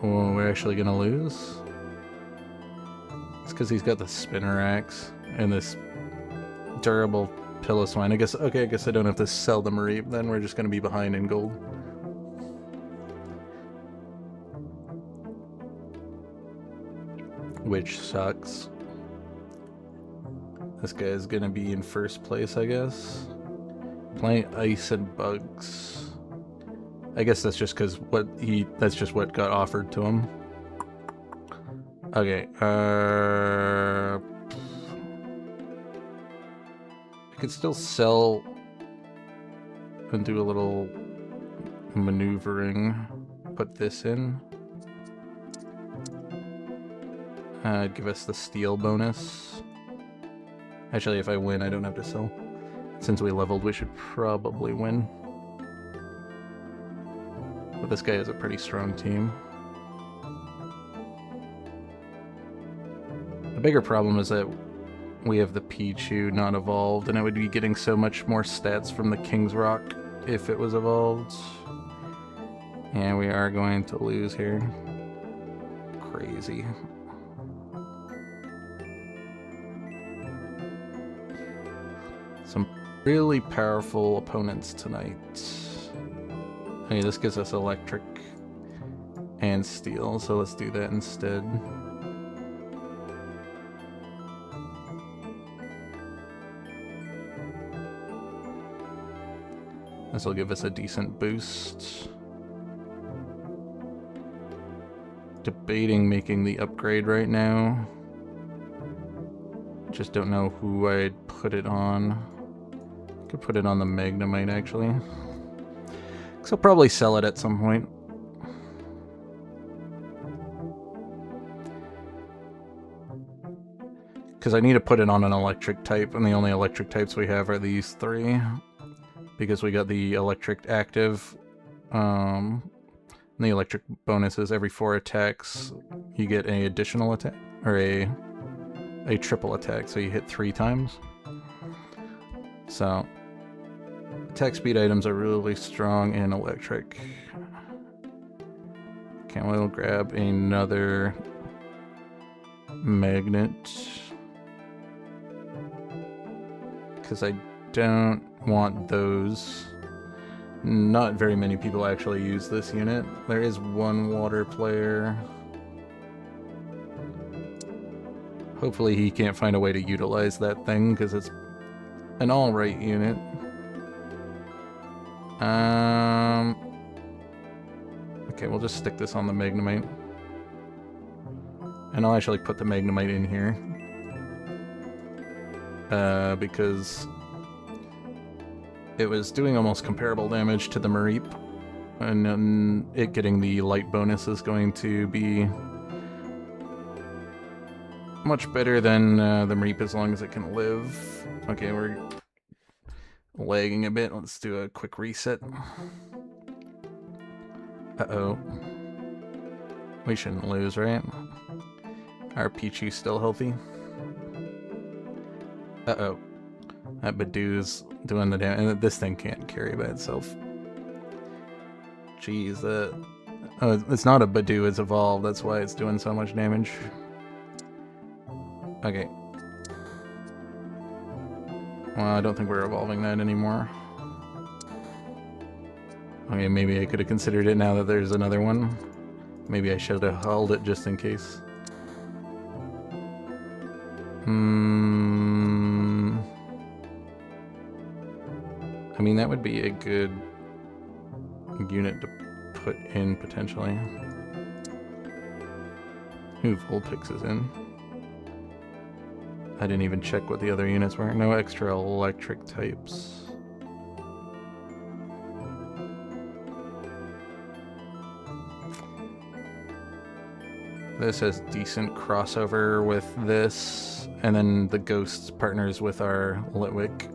Oh, we're actually gonna lose? It's because he's got the Spinnerax and this durable Piloswine. I guess I don't have to sell the Mareep, then we're just gonna be behind in gold. Which sucks. This guy is gonna be in first place, I guess. Playing ice and bugs. I guess that's just because that's just what got offered to him. Okay, I could still sell and do a little maneuvering. Put this in. Give us the steel bonus. Actually, if I win, I don't have to sell. Since we leveled, we should probably win. But this guy has a pretty strong team. The bigger problem is that we have the Pichu not evolved, and it would be getting so much more stats from the King's Rock if it was evolved. And we are going to lose here. Crazy. Some really powerful opponents tonight. Okay, this gives us electric and steel, so let's do that instead. This will give us a decent boost. Debating making the upgrade right now. Just don't know who I'd put it on. Could put it on the Magnemite actually. So I'll probably sell it at some point. Because I need to put it on an electric type, and the only electric types we have are these three. Because we got the electric active, and the electric bonuses every 4 attacks, you get an additional attack, or a triple attack, so you hit 3 times. So, attack speed items are really strong in electric. Okay, we'll grab another magnet. Because I don't want those. Not very many people actually use this unit. There is one water player. Hopefully he can't find a way to utilize that thing, because it's an alright unit. Okay, we'll just stick this on the Magnemite. And I'll actually put the Magnemite in here. Because it was doing almost comparable damage to the Mareep, and then it getting the light bonus is going to be much better than the Mareep as long as it can live. Okay, we're lagging a bit. Let's do a quick reset. Uh-oh. We shouldn't lose, right? Our Pichu's still healthy. Uh-oh. That Badoo's doing the damage, and this thing can't carry by itself. Jeez, oh, it's not a Badoo, it's evolved, that's why it's doing so much damage. Okay. Well, I don't think we're evolving that anymore. Okay, maybe I could have considered it now that there's another one. Maybe I should have held it just in case. I mean, that would be a good unit to put in, potentially. Ooh, Vulpix is in. I didn't even check what the other units were. No extra electric types. This has decent crossover with this, and then the Ghost partners with our Litwick.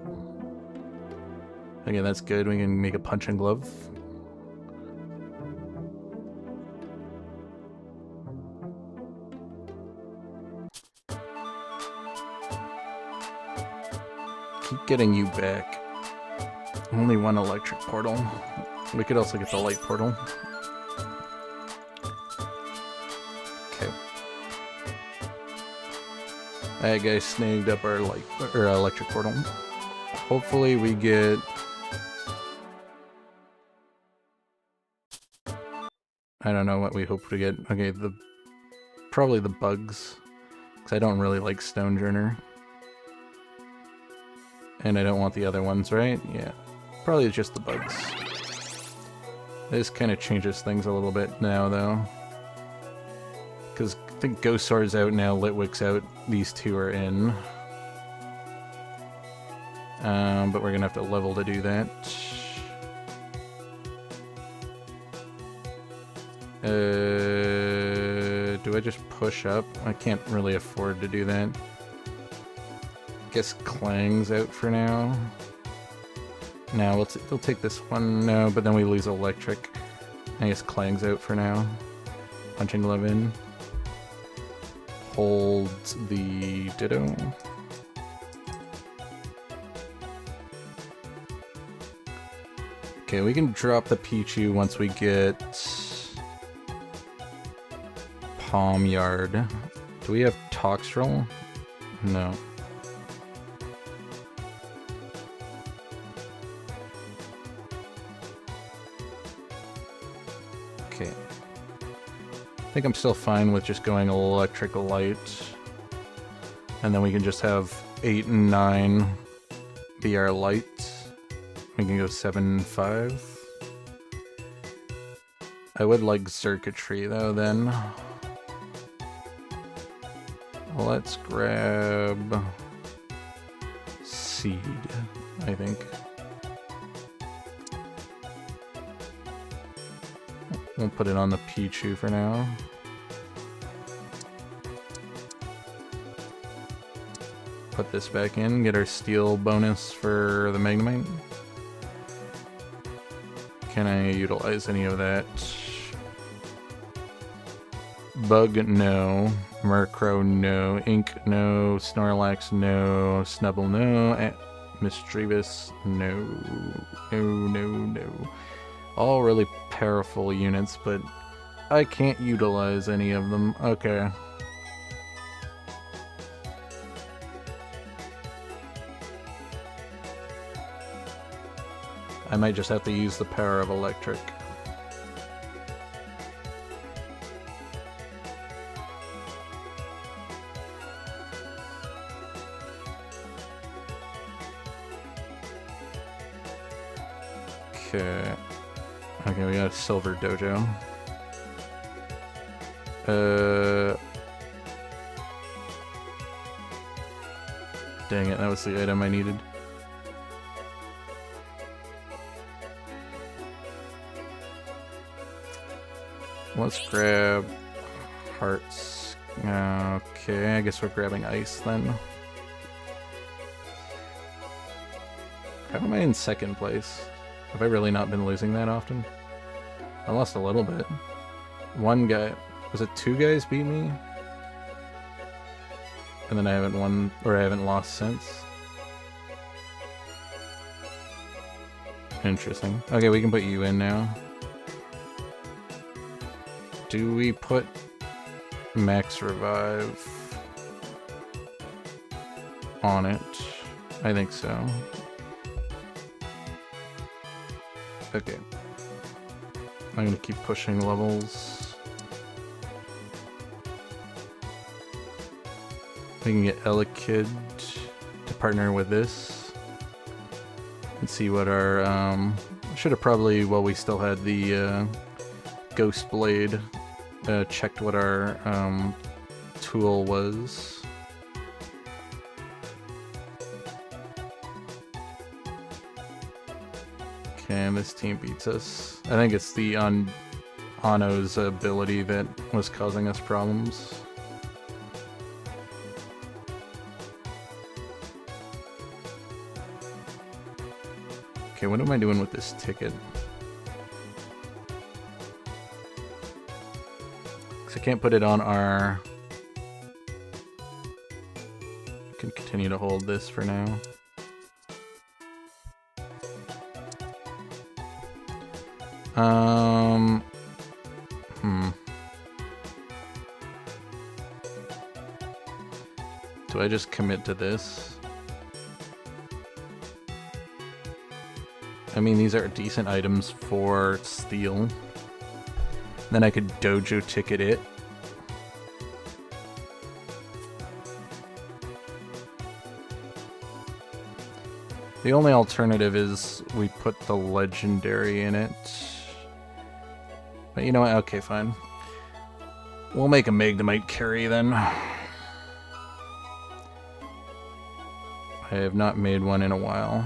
Okay, that's good. We can make a punch and glove. Keep getting you back. Only one electric portal. We could also get the light portal. Okay. That guy snagged up our electric portal. Hopefully we get... I don't know what we hope to get. Okay, probably the bugs, because I don't really like Stonejourner. And I don't want the other ones, right? Yeah. Probably just the bugs. This kind of changes things a little bit now, though. Because I think Ghost Sword's out now, Litwick's out, these two are in. But we're gonna have to level to do that. Do I just push up? I can't really afford to do that. Guess Clang's out for now. Now we'll take this one. No, but then we lose Electric. I guess Clang's out for now. Punching Glove in. Holds the Ditto. Okay, we can drop the Pichu once we get Palm-Yard. Do we have Toxtrol? No. Okay. I think I'm still fine with just going Electric Light. And then we can just have 8 and 9 be our light. We can go 7-5. I would like Circuitry though then. Let's grab Seed, I think. We'll put it on the Pichu for now. Put this back in, get our Steel bonus for the Magnemite. Can I utilize any of that? Bug, no. Murkrow, no. Ink, no. Snorlax, no. Snubble, no. Misdreavus, no. No. All really powerful units, but I can't utilize any of them. Okay. I might just have to use the power of Electric. Okay. Okay, we got a Silver Dojo. Dang it, that was the item I needed. Let's grab Hearts. Okay, I guess we're grabbing Ice then. How am I in second place? Have I really not been losing that often? I lost a little bit. One guy, was it 2 guys beat me? And then I haven't won, or I haven't lost since. Interesting. Okay, we can put you in now. Do we put Max Revive on it? I think so. Okay. I'm gonna keep pushing levels. We can get Elekid to partner with this. And see what our, should have probably, while we still had the, Ghost Blade, checked what our tool was. Okay, and this team beats us. I think it's the Ano's ability that was causing us problems. Okay, what am I doing with this ticket? I can't put it on our... I can continue to hold this for now. Do I just commit to this? I mean, these are decent items for Steel. Then I could Dojo ticket it. The only alternative is we put the legendary in it. But you know what? Okay, fine. We'll make a Magnemite carry then. I have not made one in a while.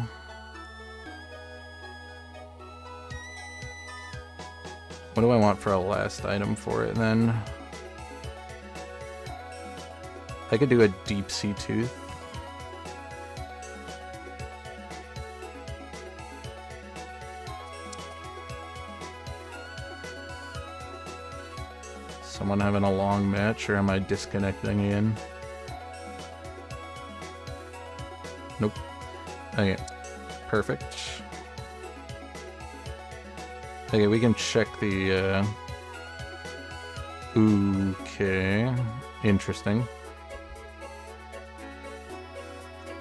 What do I want for a last item for it then? I could do a Deep Sea Tooth. Someone having a long match, or am I disconnecting again? Nope. Okay. Perfect. Okay, we can check the, Okay. Interesting.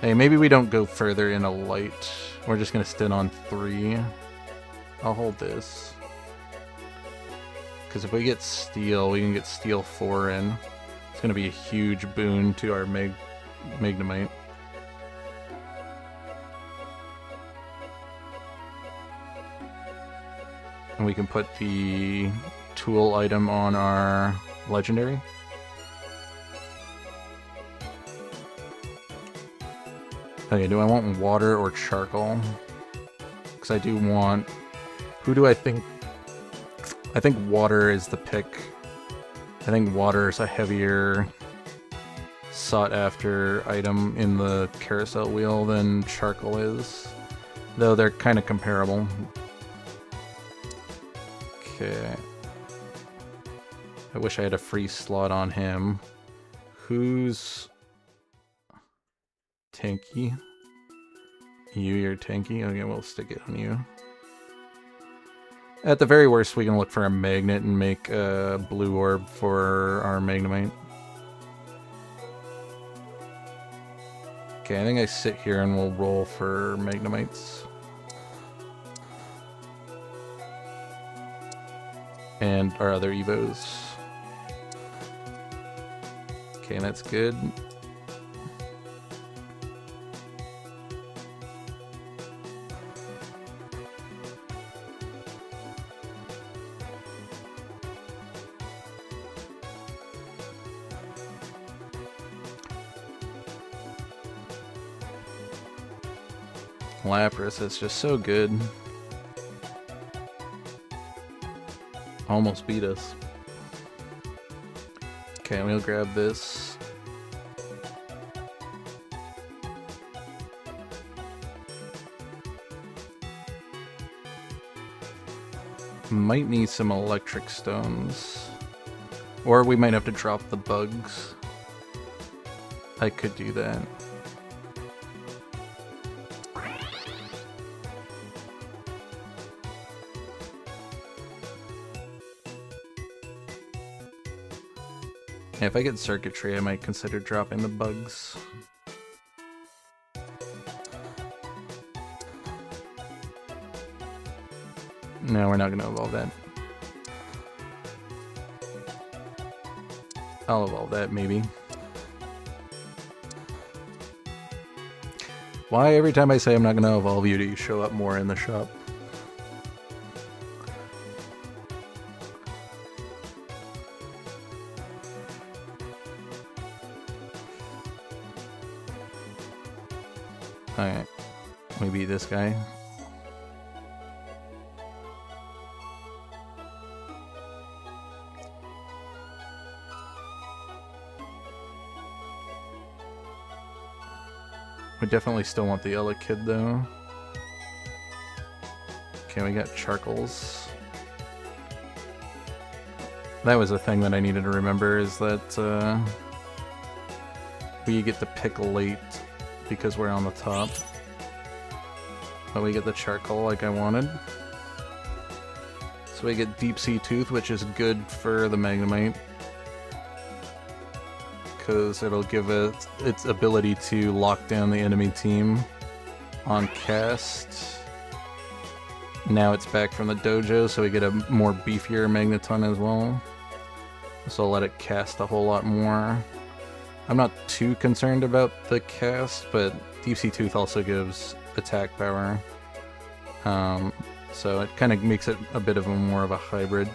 Hey, maybe we don't go further in a light. We're just gonna sit on 3. I'll hold this. Because if we get steel, we can get steel 4 in. It's gonna be a huge boon to our Magnemite. And we can put the tool item on our legendary. Okay, do I want water or charcoal? Because I do want... Who do I think... I think water is the pick. I think water is a heavier sought-after item in the carousel wheel than charcoal is. Though they're kind of comparable. Okay. I wish I had a free slot on him. Who's... tanky? You're tanky? Okay, we'll stick it on you. At the very worst, we can look for a magnet and make a blue orb for our Magnemite. Okay, I think I sit here and we'll roll for Magnemites. And our other Evos. Okay, that's good. Lapras, it's just so good. Almost beat us. Okay, we'll grab this. Might need some electric stones. Or we might have to drop the bugs. I could do that. Yeah, if I get circuitry, I might consider dropping the bugs. No, we're not going to evolve that. I'll evolve that, maybe. Why every time I say I'm not going to evolve you, do you show up more in the shop? Alright, we beat this guy. We definitely still want the Elekid though. Okay, we got charcoals. That was a thing that I needed to remember, is that we get to pick late because we're on the top. But we get the charcoal like I wanted. So we get Deep Sea Tooth, which is good for the Magnemite. Because it'll give it its ability to lock down the enemy team on cast. Now it's back from the dojo, so we get a more beefier Magneton as well. So I'll let it cast a whole lot more. I'm not too concerned about the cast, but Deep Sea Tooth also gives attack power. So it kind of makes it a bit of a more of a hybrid.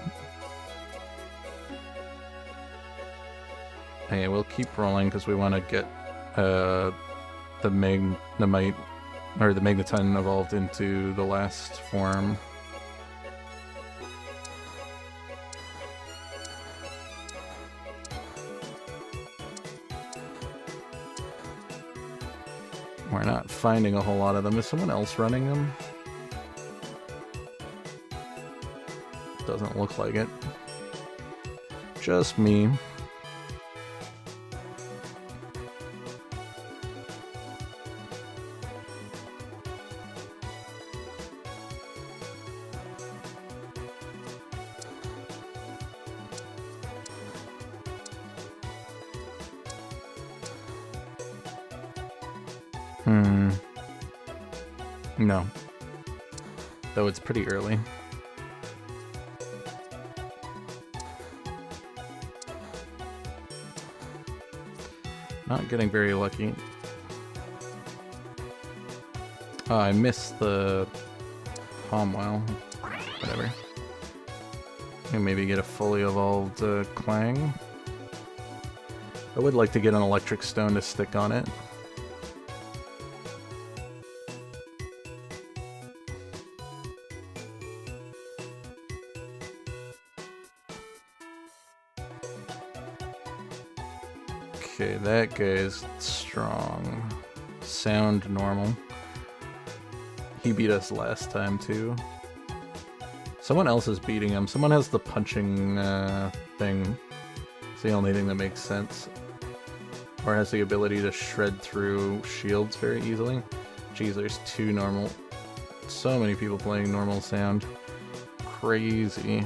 Hey, we'll keep rolling because we want to get the Magnemite, or the Magneton evolved into the last form. We're not finding a whole lot of them. Is someone else running them? Doesn't look like it. Just me. No. Though it's pretty early. Not getting very lucky. Oh, I missed the Palmwell. Whatever. And maybe get a fully evolved Clang. I would like to get an Electric Stone to stick on it. Okay, that guy is strong. Sound normal. He beat us last time too. Someone else is beating him. Someone has the punching thing. It's the only thing that makes sense. Or has the ability to shred through shields very easily. Jeez, there's two normal. So many people playing normal sound. Crazy.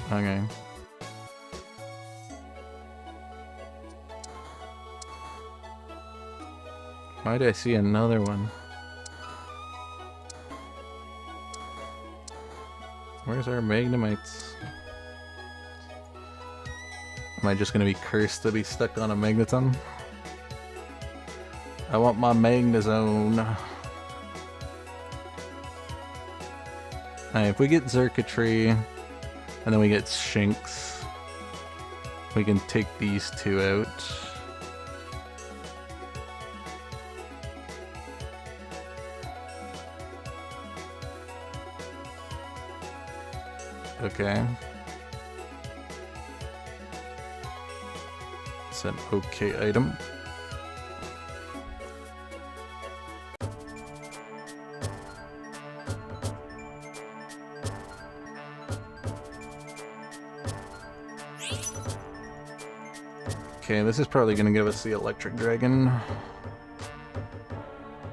Okay. Why did I see another one? Where's our Magnemites? Am I just gonna be cursed to be stuck on a Magneton? I want my Magnezone. Alright, if we get Xurkitree, and then we get Shinx, we can take these two out. Okay. It's an okay item. Okay, this is probably going to give us the Electric Dragon.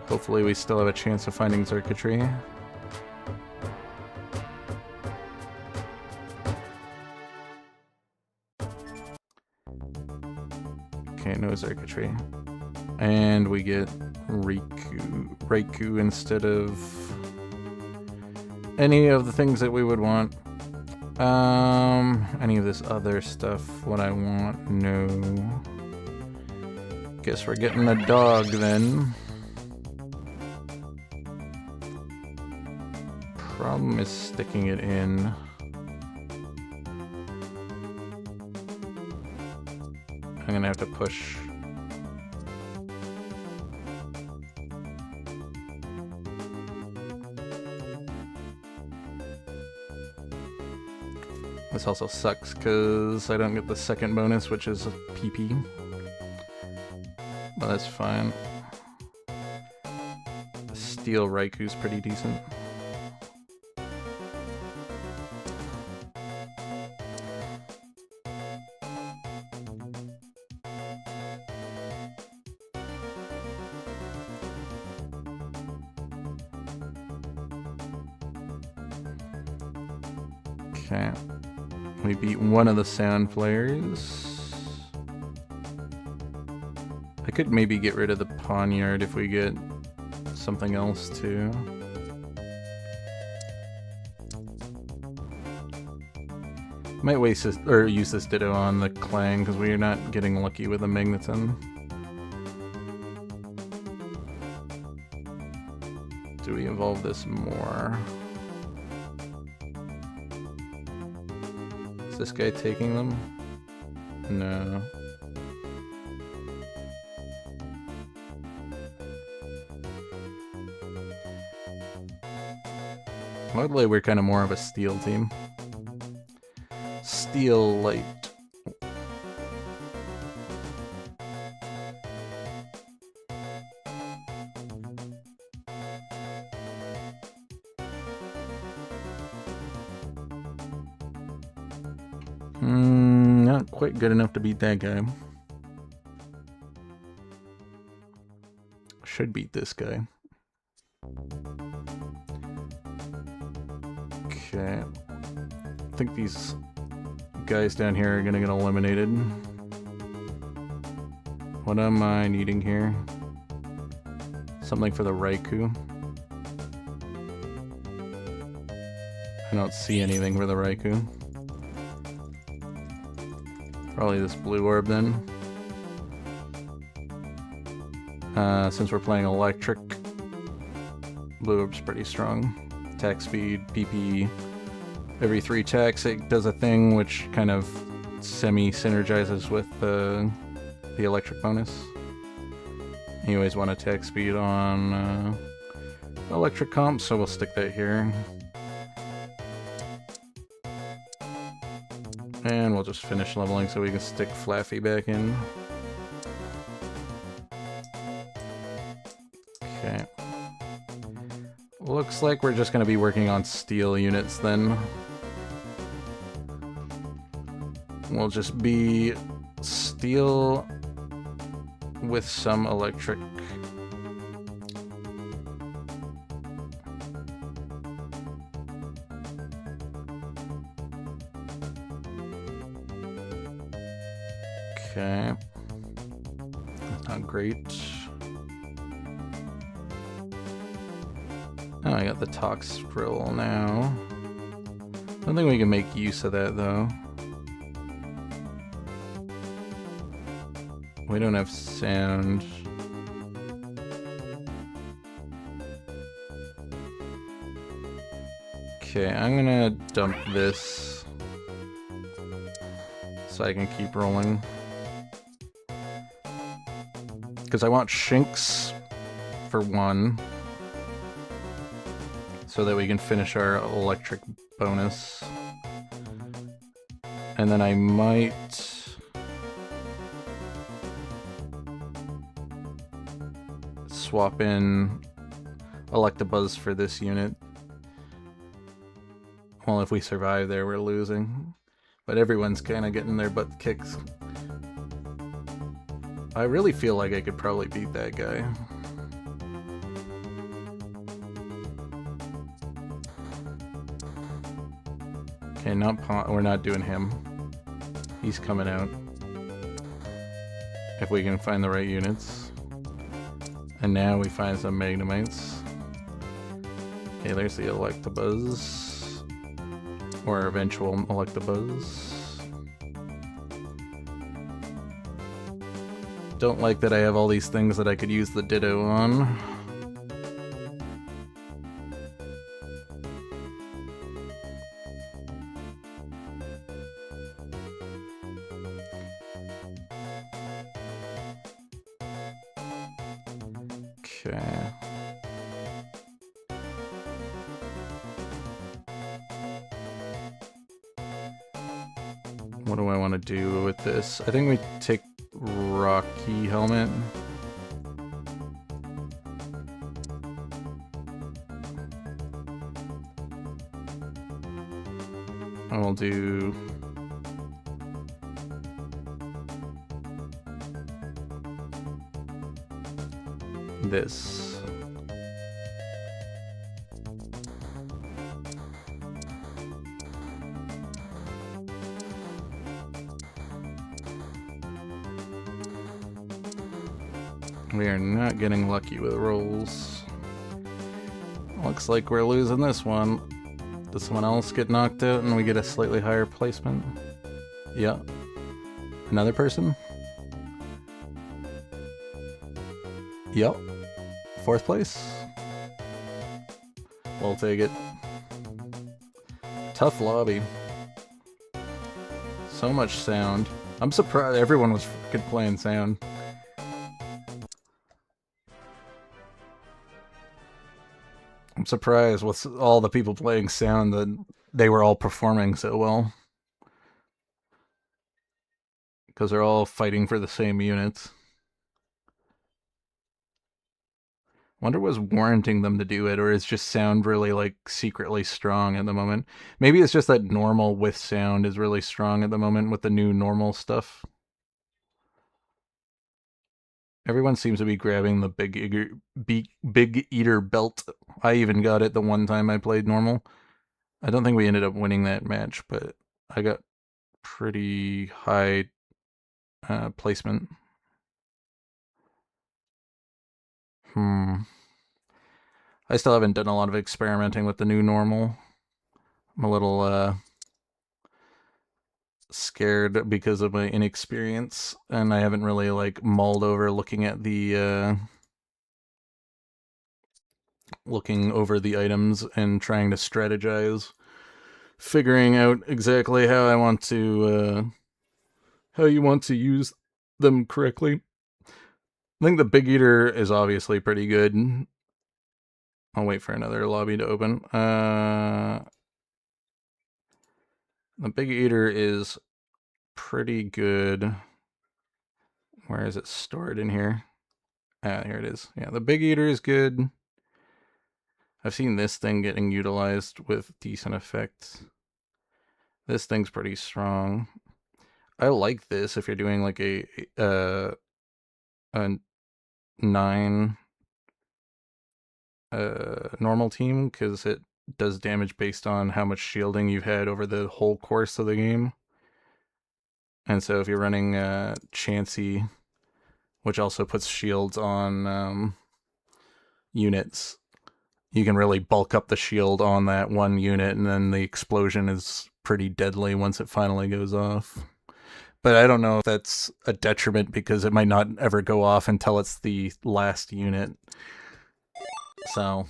Hopefully we still have a chance of finding Xurkitree. Okay, no Xurkitree. And we get Raikou instead of any of the things that we would want. Any of this other stuff, what I want? No. Guess we're getting a dog then. Problem is sticking it in. I'm gonna have to push. This also sucks because I don't get the second bonus, which is a PP. But that's fine. Steel Raikou's pretty decent. Okay. We beat one of the sound players. I could maybe get rid of the Pawniard if we get something else too. Might waste this, or use this Ditto on the Clang because we are not getting lucky with a Magneton. Do we evolve this more? Is this guy taking them? No. Luckily, we're kind of more of a steel team. Steel light. Not quite good enough to beat that guy. Should beat this guy. Okay. I think these guys down here are gonna get eliminated. What am I needing here? Something for the Raikou. I don't see anything for the Raikou. Probably this blue orb then. Since we're playing electric, blue orb's pretty strong. Attack speed, PP. Every 3 attacks it does a thing which kind of semi-synergizes with the electric bonus. You always want attack speed on electric comp, so we'll stick that here. And we'll just finish leveling so we can stick Flaffy back in. Okay. Looks like we're just going to be working on steel units then. We'll just be steel with some electric. Okay. That's not great. Oh, I got the Tox Drill now. I don't think we can make use of that though. We don't have sound. Okay, I'm gonna dump this so I can keep rolling. Because I want Shinx for 1. So that we can finish our electric bonus. And then I might swap in Electabuzz for this unit. Well, if we survive there, we're losing. But everyone's kind of getting their butt kicked. I really feel like I could probably beat that guy. Okay, we're not doing him. He's coming out. If we can find the right units. And now we find some Magnemites. Okay, there's the Electabuzz. Or eventual Electabuzz. Don't like that I have all these things that I could use the Ditto on. Okay. What do I want to do with this? I think we take Rocky Helmet. I will do this. We are not getting lucky with rolls. Looks like we're losing this one. Does someone else get knocked out and we get a slightly higher placement? Yeah. Another person? Yep. 4th place? We'll take it. Tough lobby. So much sound. I'm surprised everyone was fucking playing sound. I'm surprised with all the people playing sound that they were all performing so well. Because they're all fighting for the same units. Wonder what's warranting them to do it, or is just sound really like secretly strong at the moment? Maybe it's just that normal with sound is really strong at the moment with the new normal stuff. Everyone seems to be grabbing the big eater belt. I even got it the one time I played normal. I don't think we ended up winning that match, but I got pretty high placement. I still haven't done a lot of experimenting with the new normal. I'm a little scared because of my inexperience, and I haven't really like mulled over looking at the looking over the items and trying to strategize, figuring out exactly how I want to how you want to use them correctly. I think the Big Eater is obviously pretty good. I'll wait for another lobby to open. The Big Eater is pretty good. Where is it stored in here? Ah, here it is. Yeah, the Big Eater is good. I've seen this thing getting utilized with decent effect. This thing's pretty strong. I like this if you're doing like a 9 normal team, because it does damage based on how much shielding you've had over the whole course of the game. And so if you're running Chansey, which also puts shields on units, you can really bulk up the shield on that one unit, and then the explosion is pretty deadly once it finally goes off. But I don't know if that's a detriment, because it might not ever go off until it's the last unit. So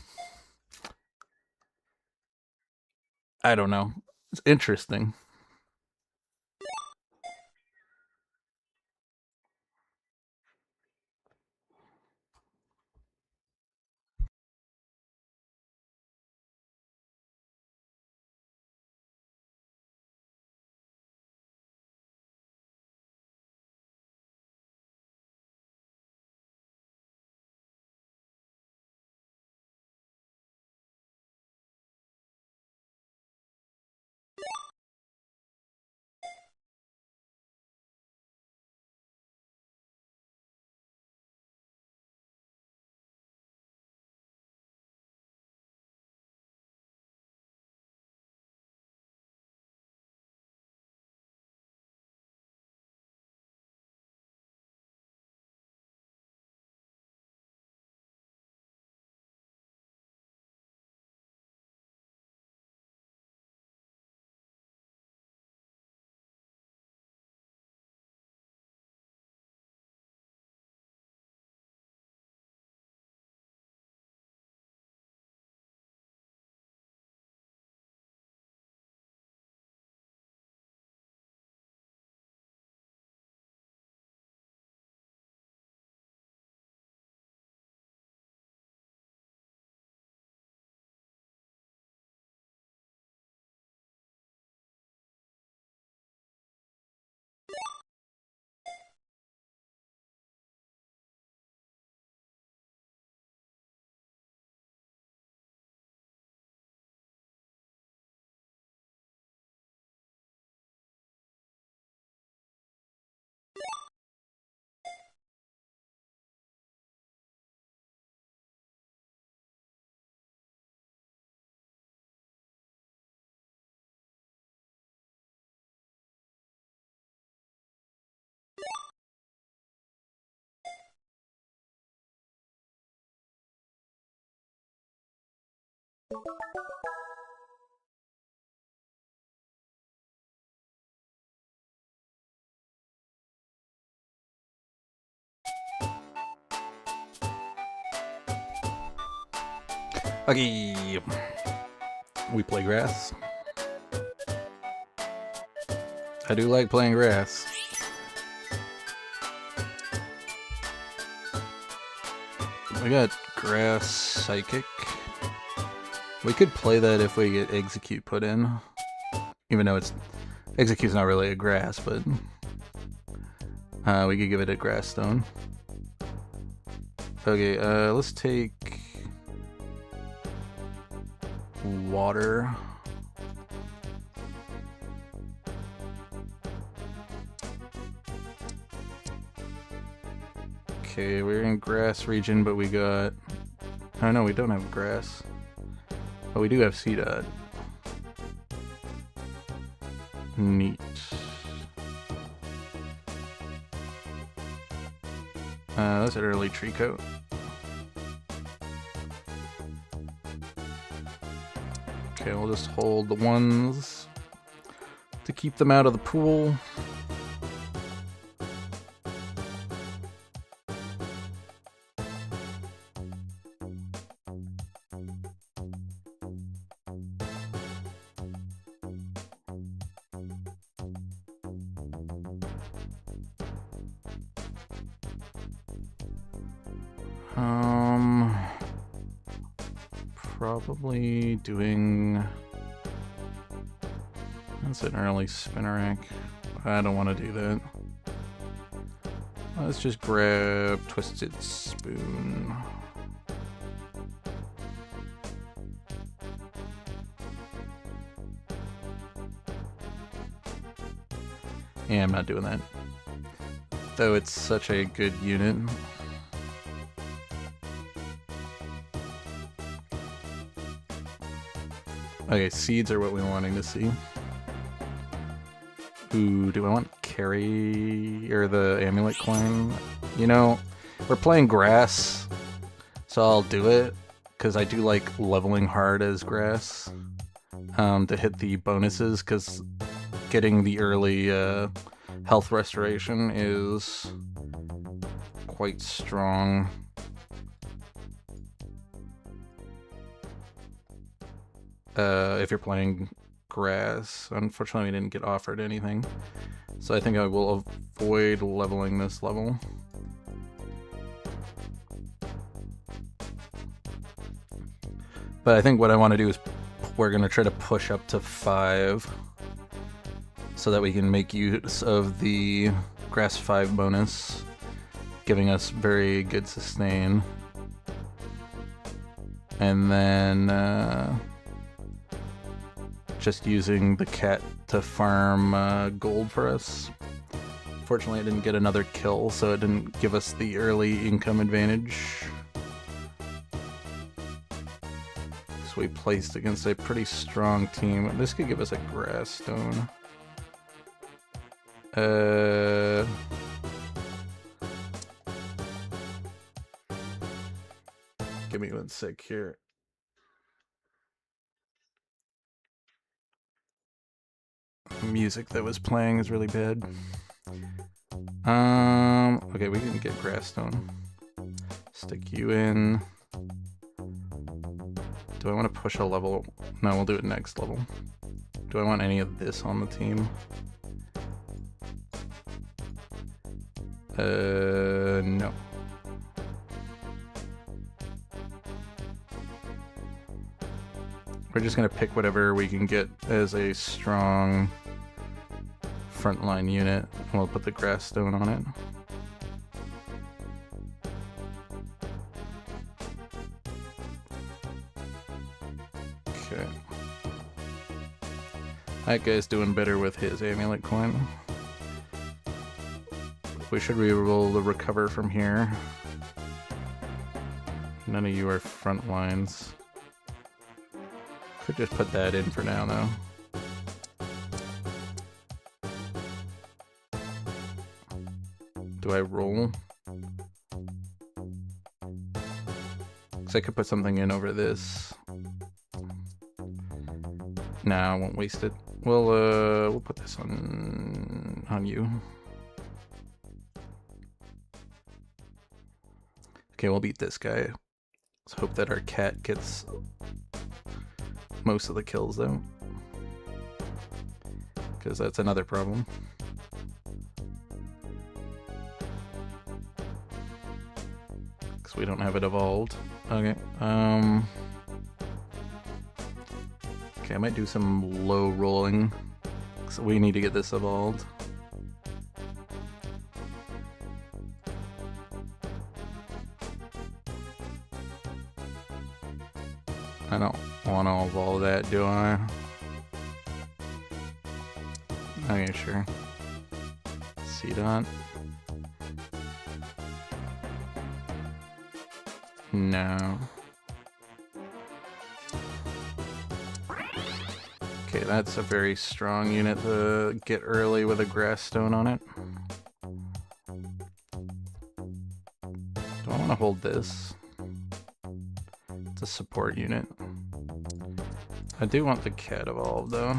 I don't know. It's interesting. Okay. We play grass. I do like playing grass. We got grass psychic. We could play that if we get execute put in. Even though execute's not really a grass, but we could give it a grass stone. Okay, let's take water. Okay, we're in grass region, but we got... Oh no, we don't have grass. But we do have Seedot. Neat. That's an early tree coat. Okay, we'll just hold the ones to keep them out of the pool. Probably doing... That's an early Spinnerack. I don't want to do that. Let's just grab Twisted Spoon. Yeah, I'm not doing that. Though it's such a good unit. Okay, seeds are what we're wanting to see. Ooh, do I want carry or the amulet coin? You know, we're playing grass, so I'll do it because I do like leveling hard as grass to hit the bonuses, because getting the early health restoration is quite strong. If you're playing grass. Unfortunately, we didn't get offered anything, so I think I will avoid leveling this level. But I think what I want to do is we're going to try to push up to 5 so that we can make use of the grass 5 bonus, giving us very good sustain. And then just using the cat to farm gold for us. Fortunately, I didn't get another kill, so it didn't give us the early income advantage. So we placed against a pretty strong team. This could give us a grass stone. Give me 1 sec here. The music that was playing is really bad. Okay, we can get grass stone. Stick you in. Do I want to push a level? No, we'll do it next level. Do I want any of this on the team? No. We're just gonna pick whatever we can get as a strong frontline unit, and we'll put the grass stone on it. Okay. That guy's doing better with his amulet coin. We should be able to recover from here. None of you are front lines. Could just put that in for now, though. Do I roll? Because I could put something in over this. Nah, I won't waste it. We'll put this on you. Okay, we'll beat this guy. Let's hope that our cat gets most of the kills though, because that's another problem. Because we don't have it evolved. Okay, okay, I might do some low rolling, so we need to get this evolved. I don't want to evolve that, do I? Okay, sure. C-Dot. No. Okay, that's a very strong unit to get early with a grass stone on it. Do I want to hold this? It's a support unit. I do want the cat evolved though.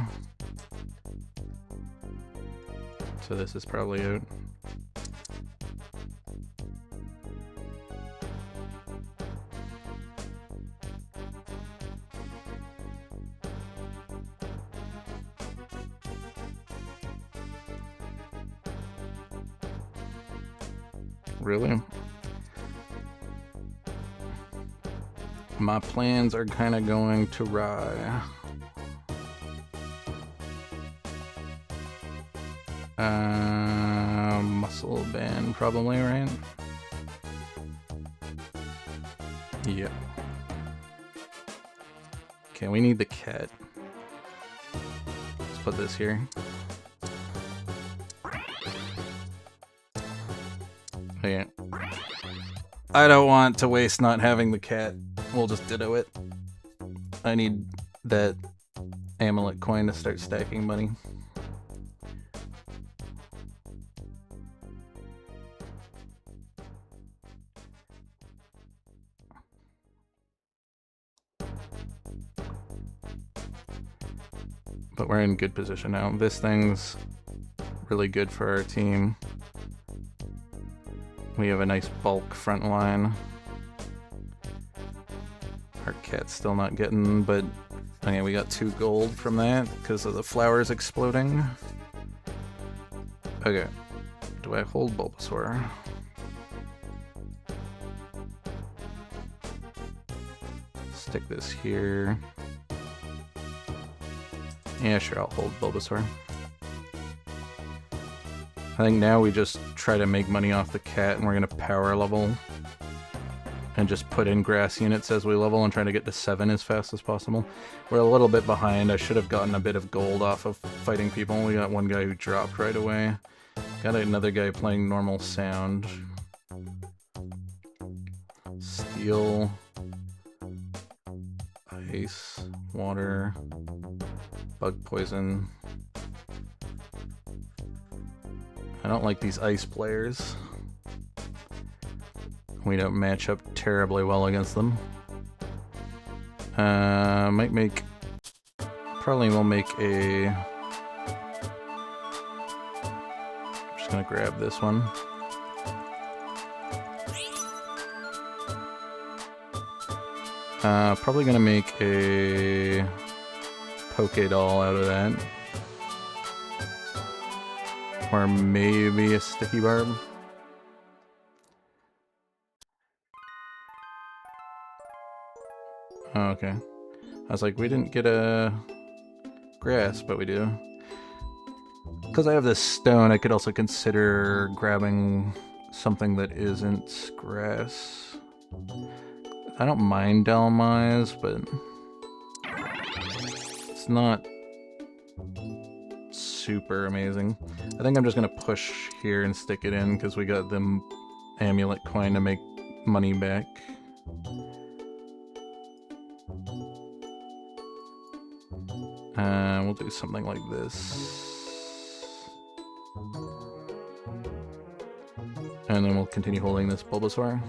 So this is probably out. Really? My plans are kind of going to awry. Muscle band probably, right? Yep. Okay, we need the cat. Let's put this here. Okay. I don't want to waste not having the cat. We'll just ditto it. I need that amulet coin to start stacking money. But we're in good position now. This thing's really good for our team. We have a nice bulk front line. Our cat's still not getting, but okay, we got 2 gold from that because of the flowers exploding. Okay, do I hold Bulbasaur? Stick this here. Yeah, sure, I'll hold Bulbasaur. I think now we just try to make money off the cat and we're gonna power level and just put in grass units as we level and try to get to 7 as fast as possible. We're a little bit behind. I should have gotten a bit of gold off of fighting people. We got one guy who dropped right away. Got another guy playing normal sound. Steel. Ice. Water. Bug poison. I don't like these ice players. We don't match up terribly well against them. Might make... Probably will make a... I'm just gonna grab this one. Probably gonna make a... Pokédoll out of that. Or maybe a Sticky Barb. Oh, okay. I was like, we didn't get a grass, but we do. Because I have this stone, I could also consider grabbing something that isn't grass. I don't mind Dhelmise, but it's not super amazing. I think I'm just gonna push here and stick it in because we got the amulet coin to make money back. We'll do something like this. And then we'll continue holding this Bulbasaur.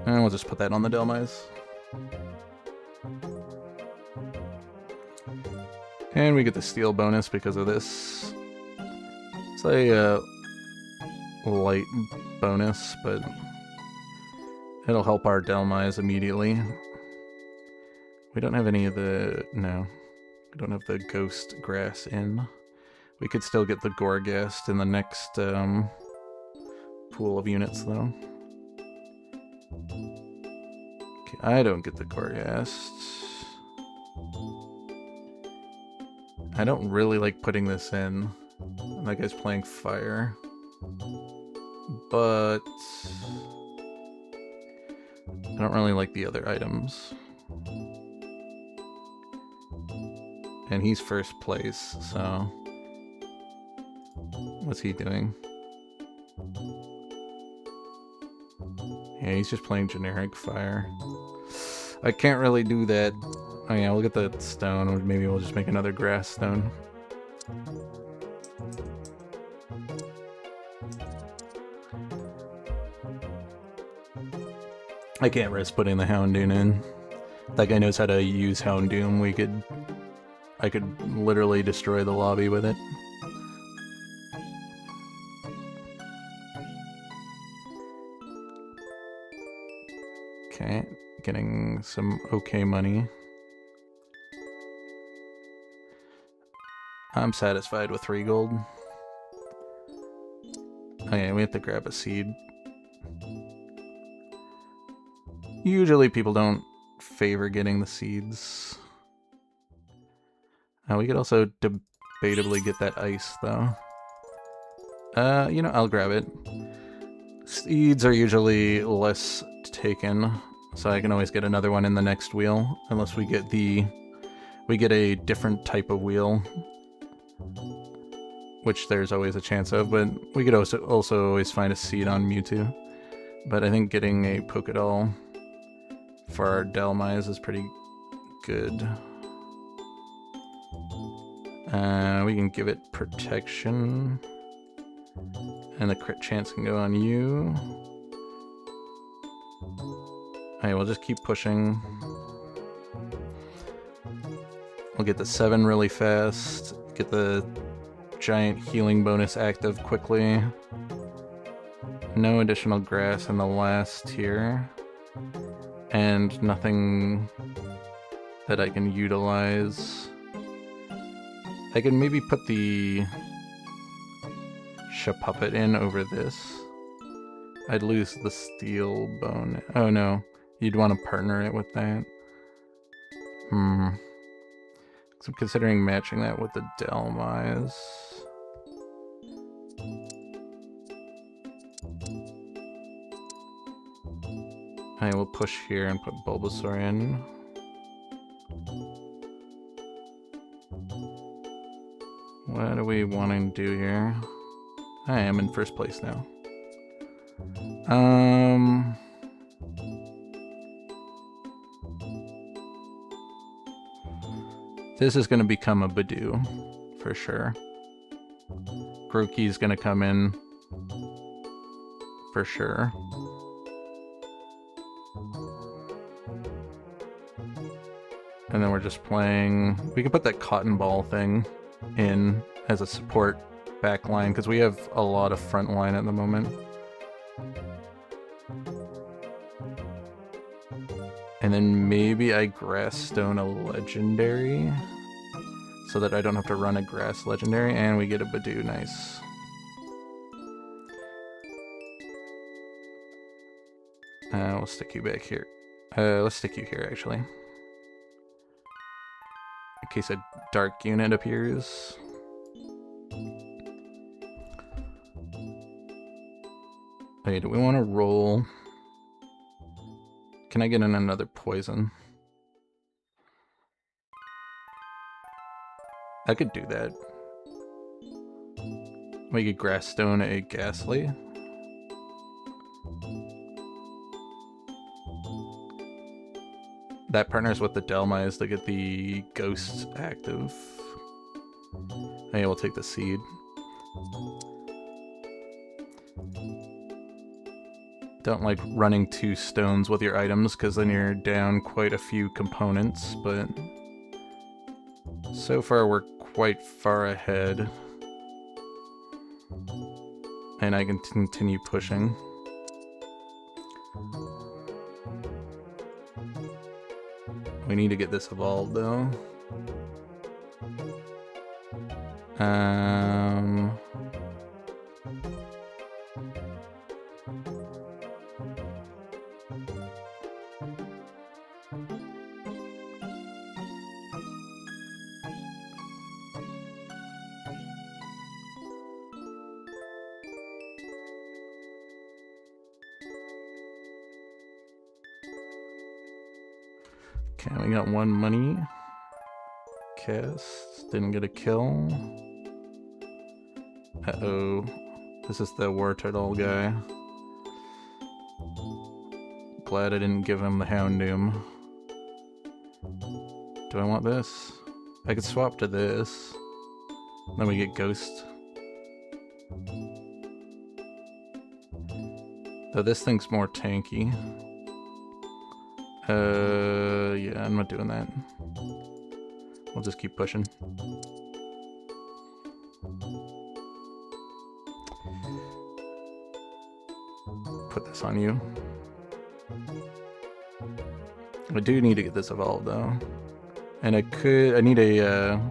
And we'll just put that on the Dhelmise. And we get the steal bonus because of this. It's a light bonus, but it'll help our Dhelmise immediately. We don't have any of the... no. We don't have the ghost grass in. We could still get the Gorghast in the next pool of units, though. Okay, I don't get the Gorghast. I don't really like putting this in. That guy's playing fire. But I don't really like the other items. And he's first place, so... what's he doing? Yeah, he's just playing generic fire. I can't really do that. Oh yeah, we'll get the stone, or maybe we'll just make another grass stone. I can't risk putting the Houndoom in. That guy knows how to use Houndoom. I could literally destroy the lobby with it. Okay, getting some okay money. I'm satisfied with 3 gold. Okay, we have to grab a seed. Usually people don't favor getting the seeds. We could also debatably get that ice, though. You know, I'll grab it. Seeds are usually less taken, so I can always get another one in the next wheel, unless we get a different type of wheel, which there's always a chance of, but we could also always find a seed on Mewtwo. But I think getting a Pokédoll for our Dhelmise is pretty good. We can give it protection, and the crit chance can go on you. Alright, we'll just keep pushing. We'll get the 7 really fast, get the giant healing bonus active quickly. No additional grass in the last tier. And nothing that I can utilize. I can maybe put the Shapuppet in over this. I'd lose the steel bone. Oh no, you'd want to partner it with that. So I'm considering matching that with the Dhelmise. I will push here and put Bulbasaur in. What are we wanting to do here? I am in first place now. This is going to become a Budew, for sure. Grookey's going to come in, for sure. And then we're just playing... we can put that Cotton Ball thing in as a support back line, because we have a lot of front line at the moment. And then maybe I Grass Stone a Legendary, so that I don't have to run a Grass Legendary, and we get a Budew, nice. We'll stick you back here. Let's stick you here, actually. In case a dark unit appears. Okay, do we want to roll? Can I get in another poison? I could do that. We could Grass Stone a Ghastly. That partners with the Dhelmise to get the Ghost active. Hey, we'll take the seed. Don't like running 2 stones with your items, because then you're down quite a few components, but so far we're quite far ahead. And I can continue pushing. We need to get this evolved though. Okay, we got one money. Cast. Didn't get a kill. Uh-oh. This is the War Turtle guy. Glad I didn't give him the Houndoom. Do I want this? I could swap to this. Then we get Ghost. Though this thing's more tanky. Yeah, I'm not doing that. We'll just keep pushing. Put this on you. I do need to get this evolved though. And I need a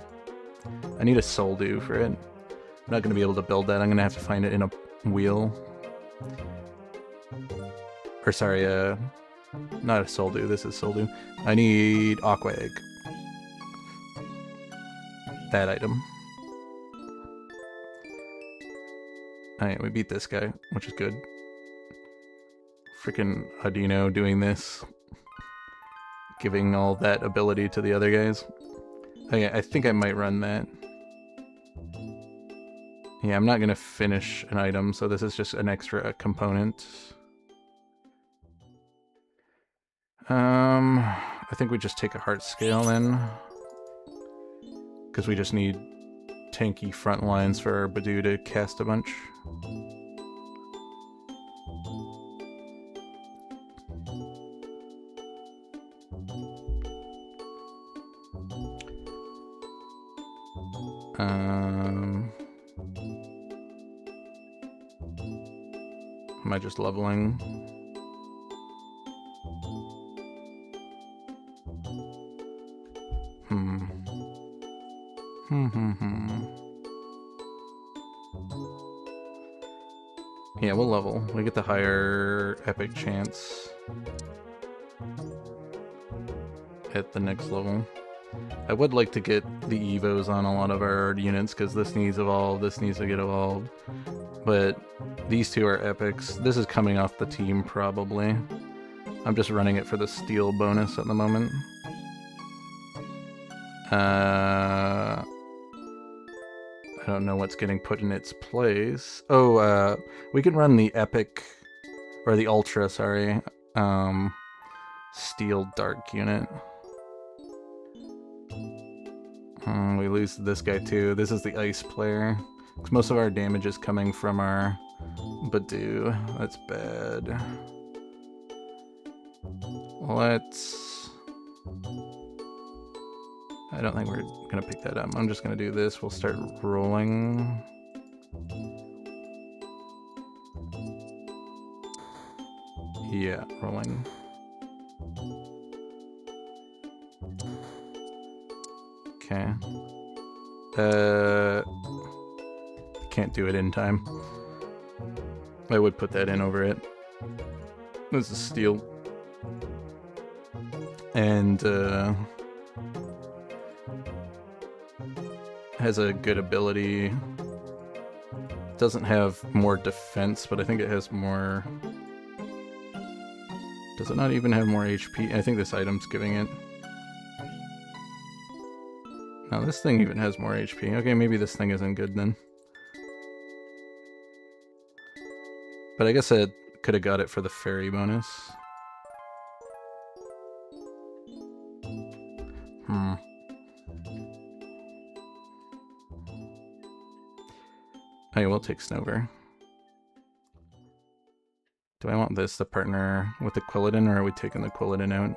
Soldu for it. I'm not gonna be able to build that. I'm gonna have to find it in a wheel. Or sorry, not a Soldu, this is Soldu. I need Aqua Egg. That item. Alright, we beat this guy, which is good. Freaking Audino doing this. Giving all that ability to the other guys. Okay, I think I might run that. Yeah, I'm not gonna finish an item, so this is just an extra component. I think we just take a heart scale then. Because we just need tanky front lines for our Budew to cast a bunch. Am I just leveling? Yeah, we'll level. We get the higher epic chance at the next level. I would like to get the Evos on a lot of our units because this needs evolved, this needs to get evolved. But these two are epics. This is coming off the team probably. I'm just running it for the steel bonus at the moment. I don't know what's getting put in its place. Oh, we can run the epic, or the ultra, sorry, steel dark unit. We lose this guy too. This is the ice player. Because most of our damage is coming from our Budew. That's bad. Let's... I don't think we're gonna pick that up. I'm just gonna do this. We'll start rolling. Yeah, rolling. Okay. Can't do it in time. I would put that in over it. This is steel. And, has a good ability. Doesn't have more defense, but I think it has more... Does it not even have more HP? I think this item's giving it. No, this thing even has more HP. Okay, maybe this thing isn't good then. But I guess I could have got it for the fairy bonus. Okay, we'll take Snover. Do I want this to partner with the Quilladin, or are we taking the Quilladin out?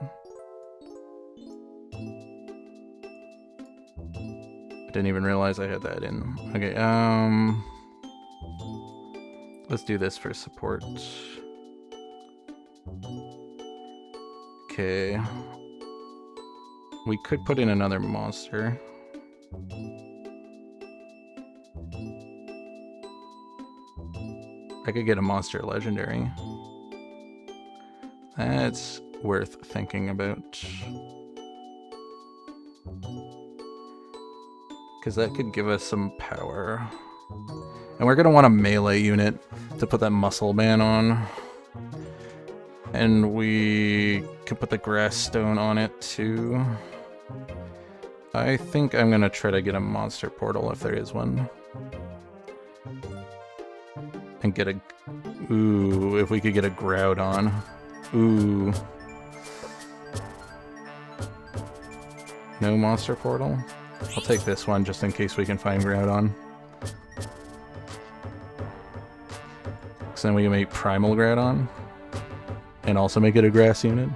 I didn't even realize I had that in. Okay, Let's do this for support. Okay. We could put in another monster. I could get a monster legendary. That's worth thinking about. Because that could give us some power. And we're going to want a melee unit to put that muscle man on. And we could put the grass stone on it too. I think I'm going to try to get a monster portal if there is one. And get a... Ooh, if we could get a Groudon. Ooh. No monster portal? I'll take this one just in case we can find Groudon. So then we can make Primal Groudon. And also make it a grass unit.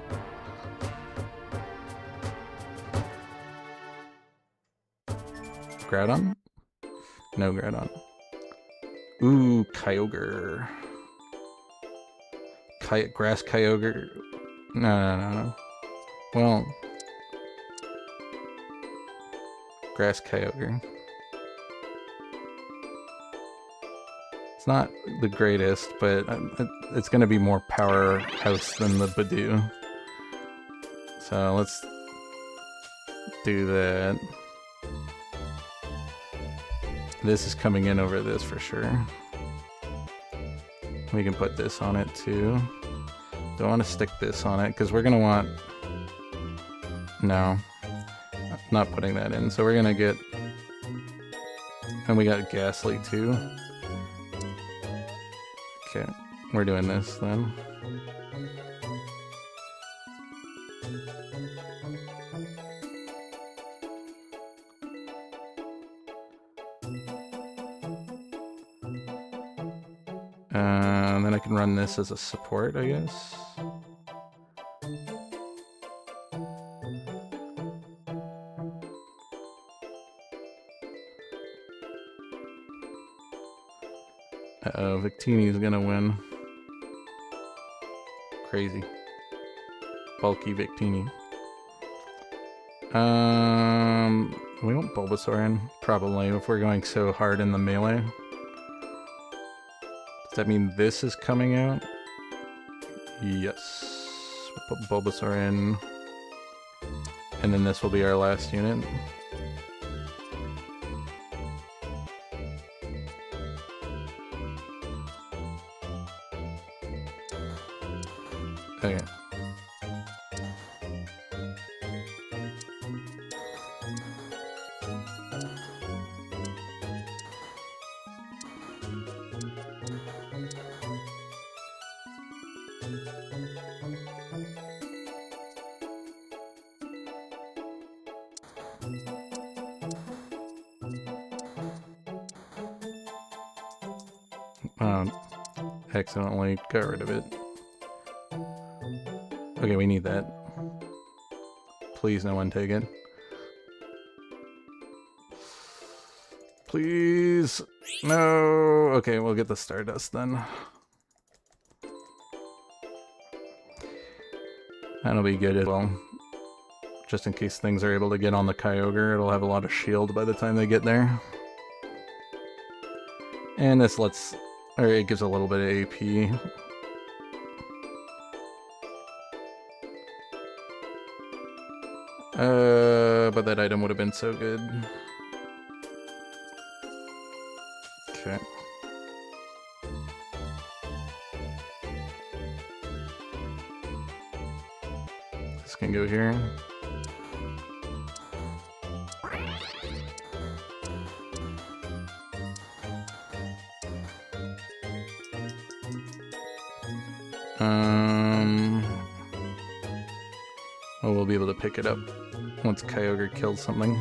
Groudon? No Groudon. Ooh, Kyogre. Grass Kyogre. No. Well, Grass Kyogre. It's not the greatest, but it's going to be more powerhouse than the Badoo. So let's do that. This is coming in over this for sure. We can put this on it too. Don't want to stick this on it because we're going to want... No. Not putting that in. So we're going to get... And we got Ghastly too. Okay. We're doing this then. And then I can run this as a support, I guess. Uh-oh, Victini's gonna win. Crazy. Bulky Victini. We want Bulbasaur in, probably, if we're going so hard in the melee. Does that mean this is coming out? Yes. We'll put Bulbasaur in. And then this will be our last unit. Okay. Accidentally got rid of it. Okay, we need that. Please, no one take it. Please. No. Okay, we'll get the Stardust then. That'll be good as well. Just in case things are able to get on the Kyogre, it'll have a lot of shield by the time they get there. And this lets... Or it gives a little bit of AP. But that item would have been so good. Okay. This can go here. Oh, we'll be able to pick it up once Kyogre kills something.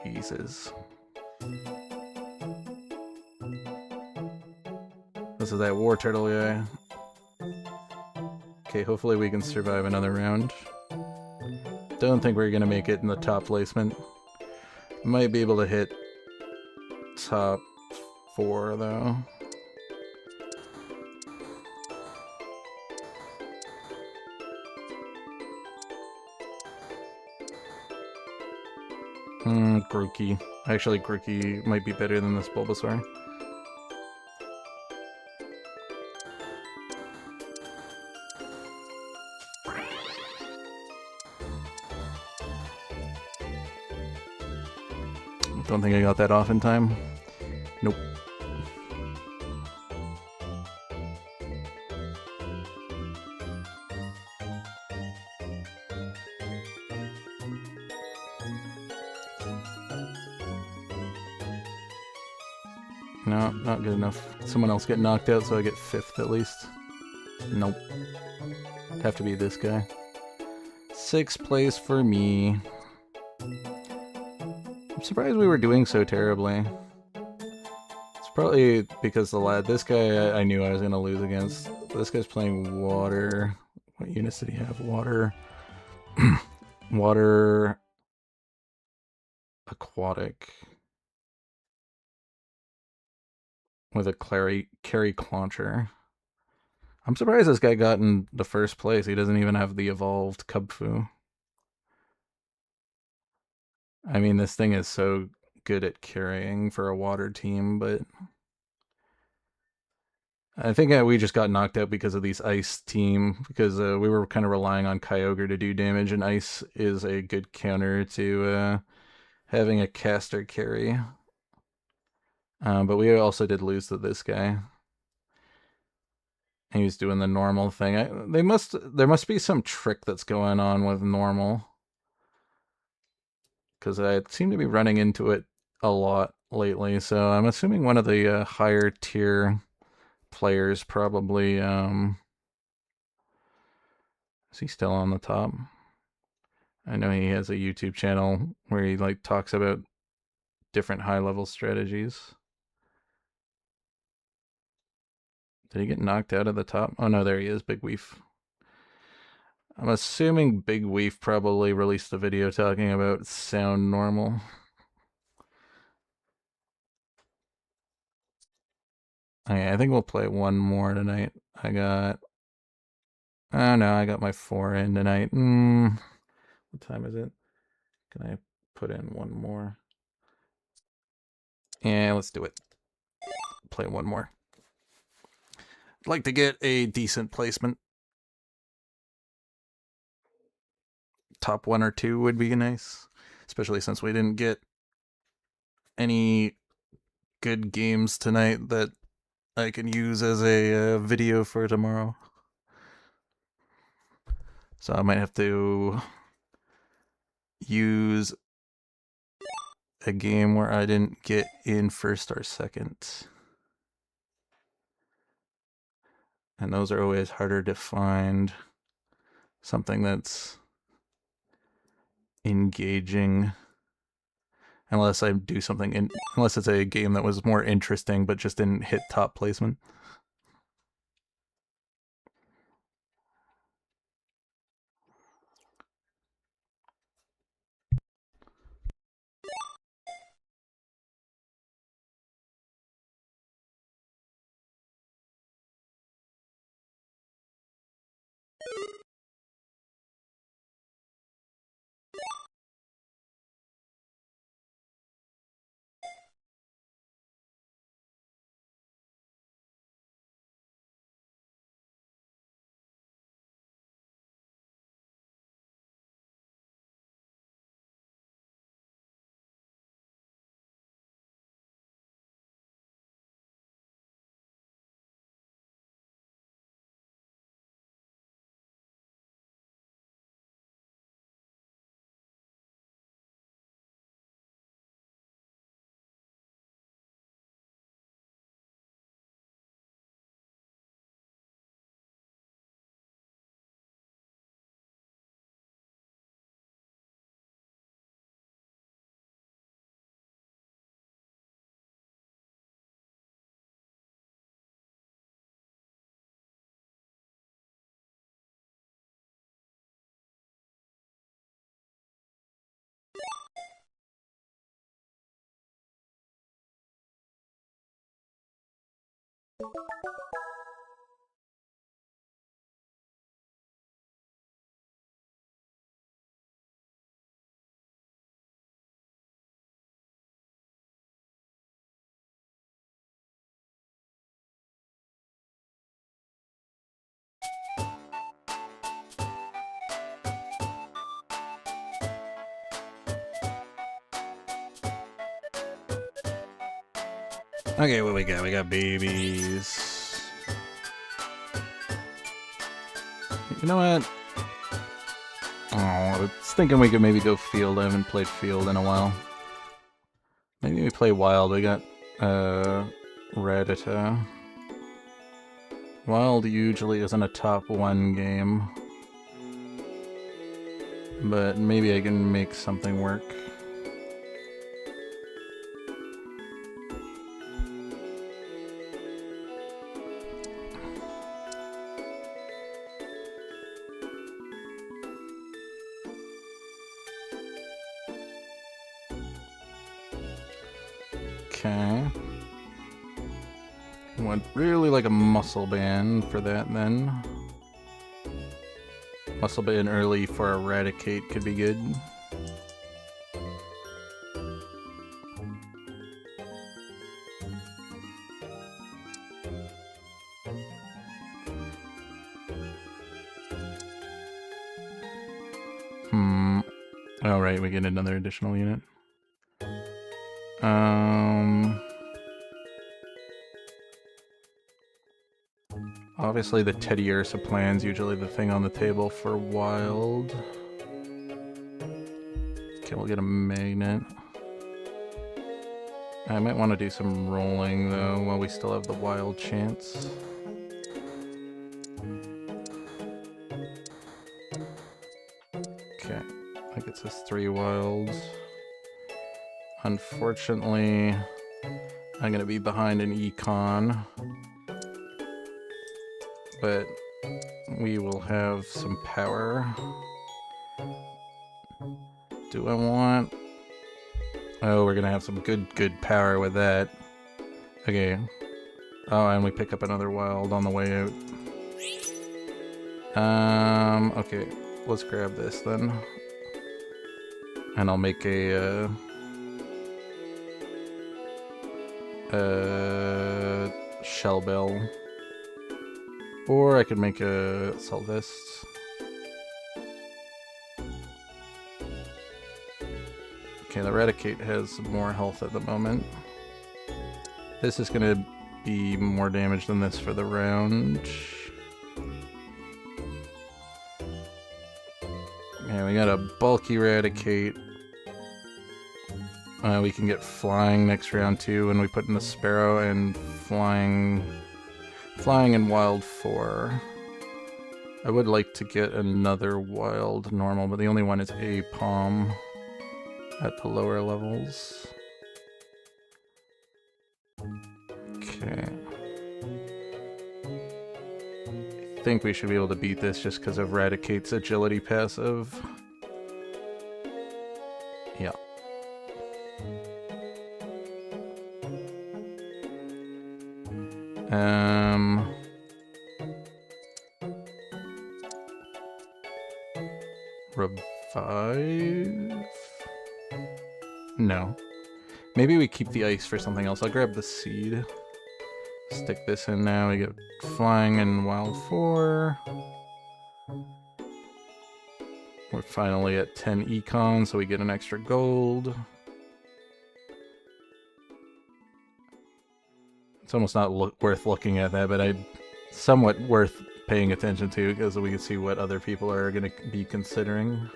Jesus. This is that War Turtle guy. Okay, hopefully we can survive another round. Don't think we're gonna make it in the top placement. Might be able to hit top 4 though. Grookey. Actually, Grookey might be better than this Bulbasaur. Don't think I got that off in time. Nope. No, not good enough. Someone else get knocked out so I get 5th at least. Nope. Have to be this guy. 6th place for me. I'm surprised we were doing so terribly. It's probably because this guy I knew I was going to lose against. This guy's playing water. What units did he have? Water. Water. Aquatic. With a Carry Clauncher. I'm surprised this guy got in the first place. He doesn't even have the evolved Kubfu. I mean, this thing is so good at carrying for a water team, but I think we just got knocked out because of these ice team, because we were kind of relying on Kyogre to do damage, and ice is a good counter to having a caster carry. But we also did lose to this guy. He was doing the normal thing. There must be some trick that's going on with normal, because I seem to be running into it a lot lately. So I'm assuming one of the higher tier players probably. Is he still on the top? I know he has a YouTube channel where he like talks about different high level strategies. Did he get knocked out of the top? Oh no, there he is, Big Weef. I'm assuming Big Weef probably released a video talking about sound normal. Okay, I think we'll play one more tonight. Oh no, I got my 4 in tonight. What time is it? Can I put in one more? Yeah, let's do it. Play one more. I'd like to get a decent placement. Top 1 or 2 would be nice, especially since we didn't get any good games tonight that I can use as a video for tomorrow. So I might have to use a game where I didn't get in first or second. And those are always harder to find. Something that's engaging. Unless I do something, unless it's a game that was more interesting but just didn't hit top placement. Okay, what we got? We got babies. You know what? Oh, I was thinking we could maybe go field. I haven't played field in a while. Maybe we play wild. We got, Rattata. Wild usually isn't a top 1 game. But maybe I can make something work. Okay. Would really like a muscle band for that then. Muscle band early for Eradicate could be good. Oh right, we get another additional unit. Obviously the Teddiursa plan's usually the thing on the table for wild. Okay, we'll get a magnet. I might want to do some rolling though while we still have the wild chance. Okay, that gets us 3 wilds. Unfortunately, I'm gonna be behind an econ, but we will have some power. Do I want... Oh, we're gonna have some good power with that. Okay. Oh, and we pick up another wild on the way out. Okay. Let's grab this then. And I'll make a, Shell Bell. Or I could make a Sylvest. Okay, the Eradicate has more health at the moment. This is gonna be more damage than this for the round. Yeah, we got a bulky Eradicate. We can get flying next round too when we put in the Sparrow, and flying in wild 4. I would like to get another wild normal, but the only one is a Palm at the lower levels. Okay. I think we should be able to beat this just because of Eradicate's agility passive. Yeah. Revive? No. Maybe we keep the ice for something else. I'll grab the seed. Stick this in now. We get flying in wild 4. We're finally at 10 econ, so we get an extra gold. It's almost not worth looking at that, but somewhat worth paying attention to because we can see what other people are going to be considering.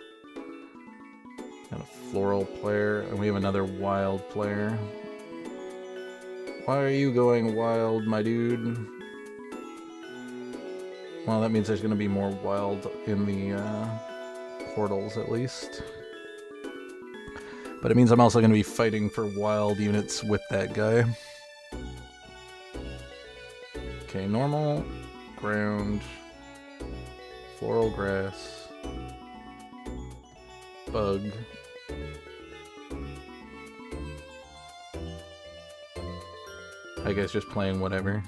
Got a floral player, and we have another wild player. Why are you going wild, my dude? Well, that means there's going to be more wild in the portals, at least. But it means I'm also going to be fighting for wild units with that guy. Okay, normal, ground, floral grass, bug. I guess just playing whatever.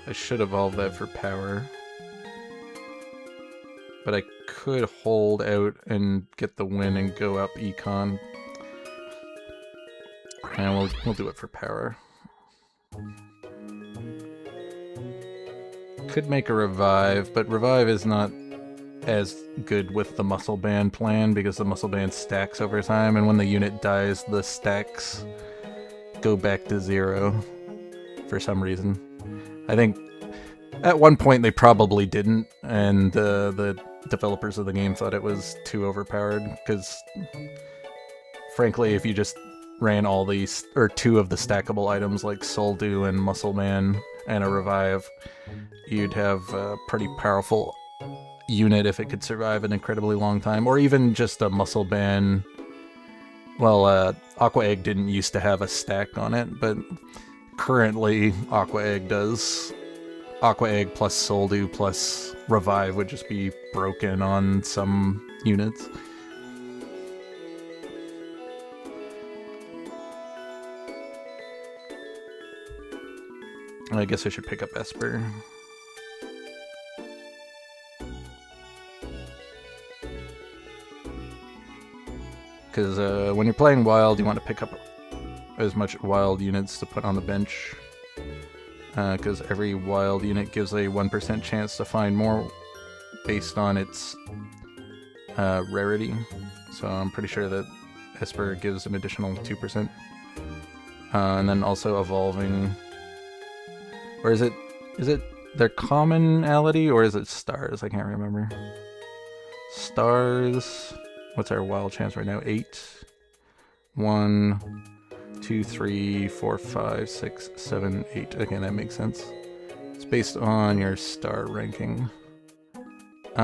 I should evolve that for power. But I could hold out and get the win and go up econ. And we'll do it for power. Could make a revive, but revive is not as good with the muscle band plan because the muscle band stacks over time, and when the unit dies, the stacks go back to 0 for some reason. I think at one point they probably didn't, and the developers of the game thought it was too overpowered, because frankly, if you just ran all these, or 2 of the stackable items like Soul Dew and Muscle Man and a revive, you'd have a pretty powerful unit if it could survive an incredibly long time, or even just a muscle band. Well, Aqua Egg didn't used to have a stack on it, but currently Aqua Egg does. Aqua Egg plus Soul Dew plus Revive would just be broken on some units. I guess I should pick up Esper. Because when you're playing Wild, you want to pick up as much Wild units to put on the bench. Because every Wild unit gives a 1% chance to find more based on its rarity. So I'm pretty sure that Esper gives an additional 2%. And then also evolving... Or is it their commonality, or is it stars? I can't remember. Stars... What's our wild chance right now? 8. 1, 2, 3, 4, 5, 6, 7, 8. Okay, that makes sense. It's based on your star ranking. Do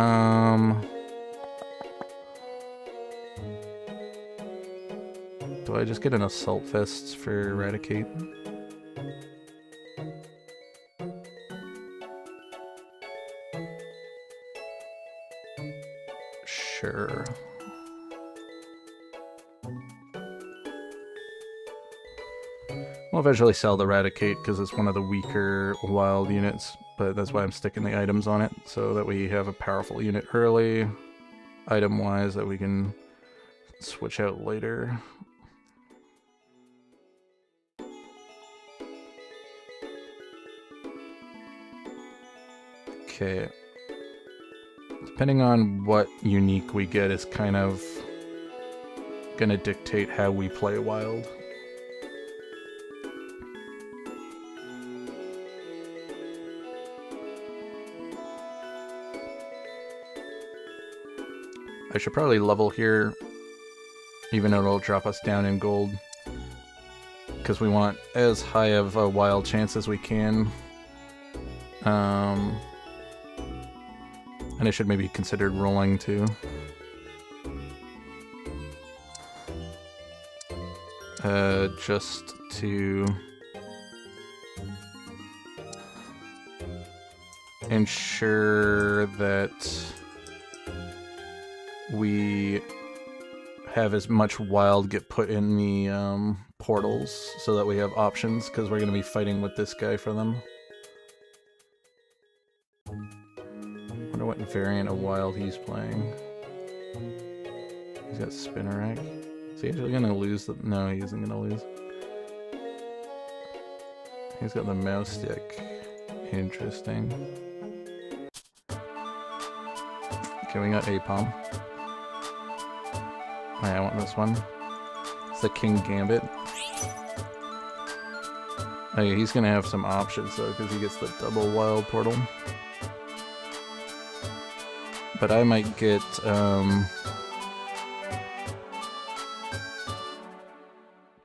I just get an Assault Vest for Eradicate? Sure. We'll eventually sell the Eradicate because it's one of the weaker wild units, but that's why I'm sticking the items on it, so that we have a powerful unit early, item-wise, that we can switch out later. Okay. Depending on what unique we get is kind of gonna dictate how we play Wild. I should probably level here, even though it'll drop us down in gold, because we want as high of a wild chance as we can. And I should maybe consider rolling too. Just to ensure that we have as much wild get put in the portals so that we have options, because we're going to be fighting with this guy for them. I wonder what variant of wild he's playing. He's got Spinnerack. Is he actually going to lose? No, he isn't going to lose. He's got the mouse stick. Interesting. Okay, we got Apom. I want this one. It's the King Gambit. Oh yeah, he's gonna have some options though, because he gets the double wild portal. But I might get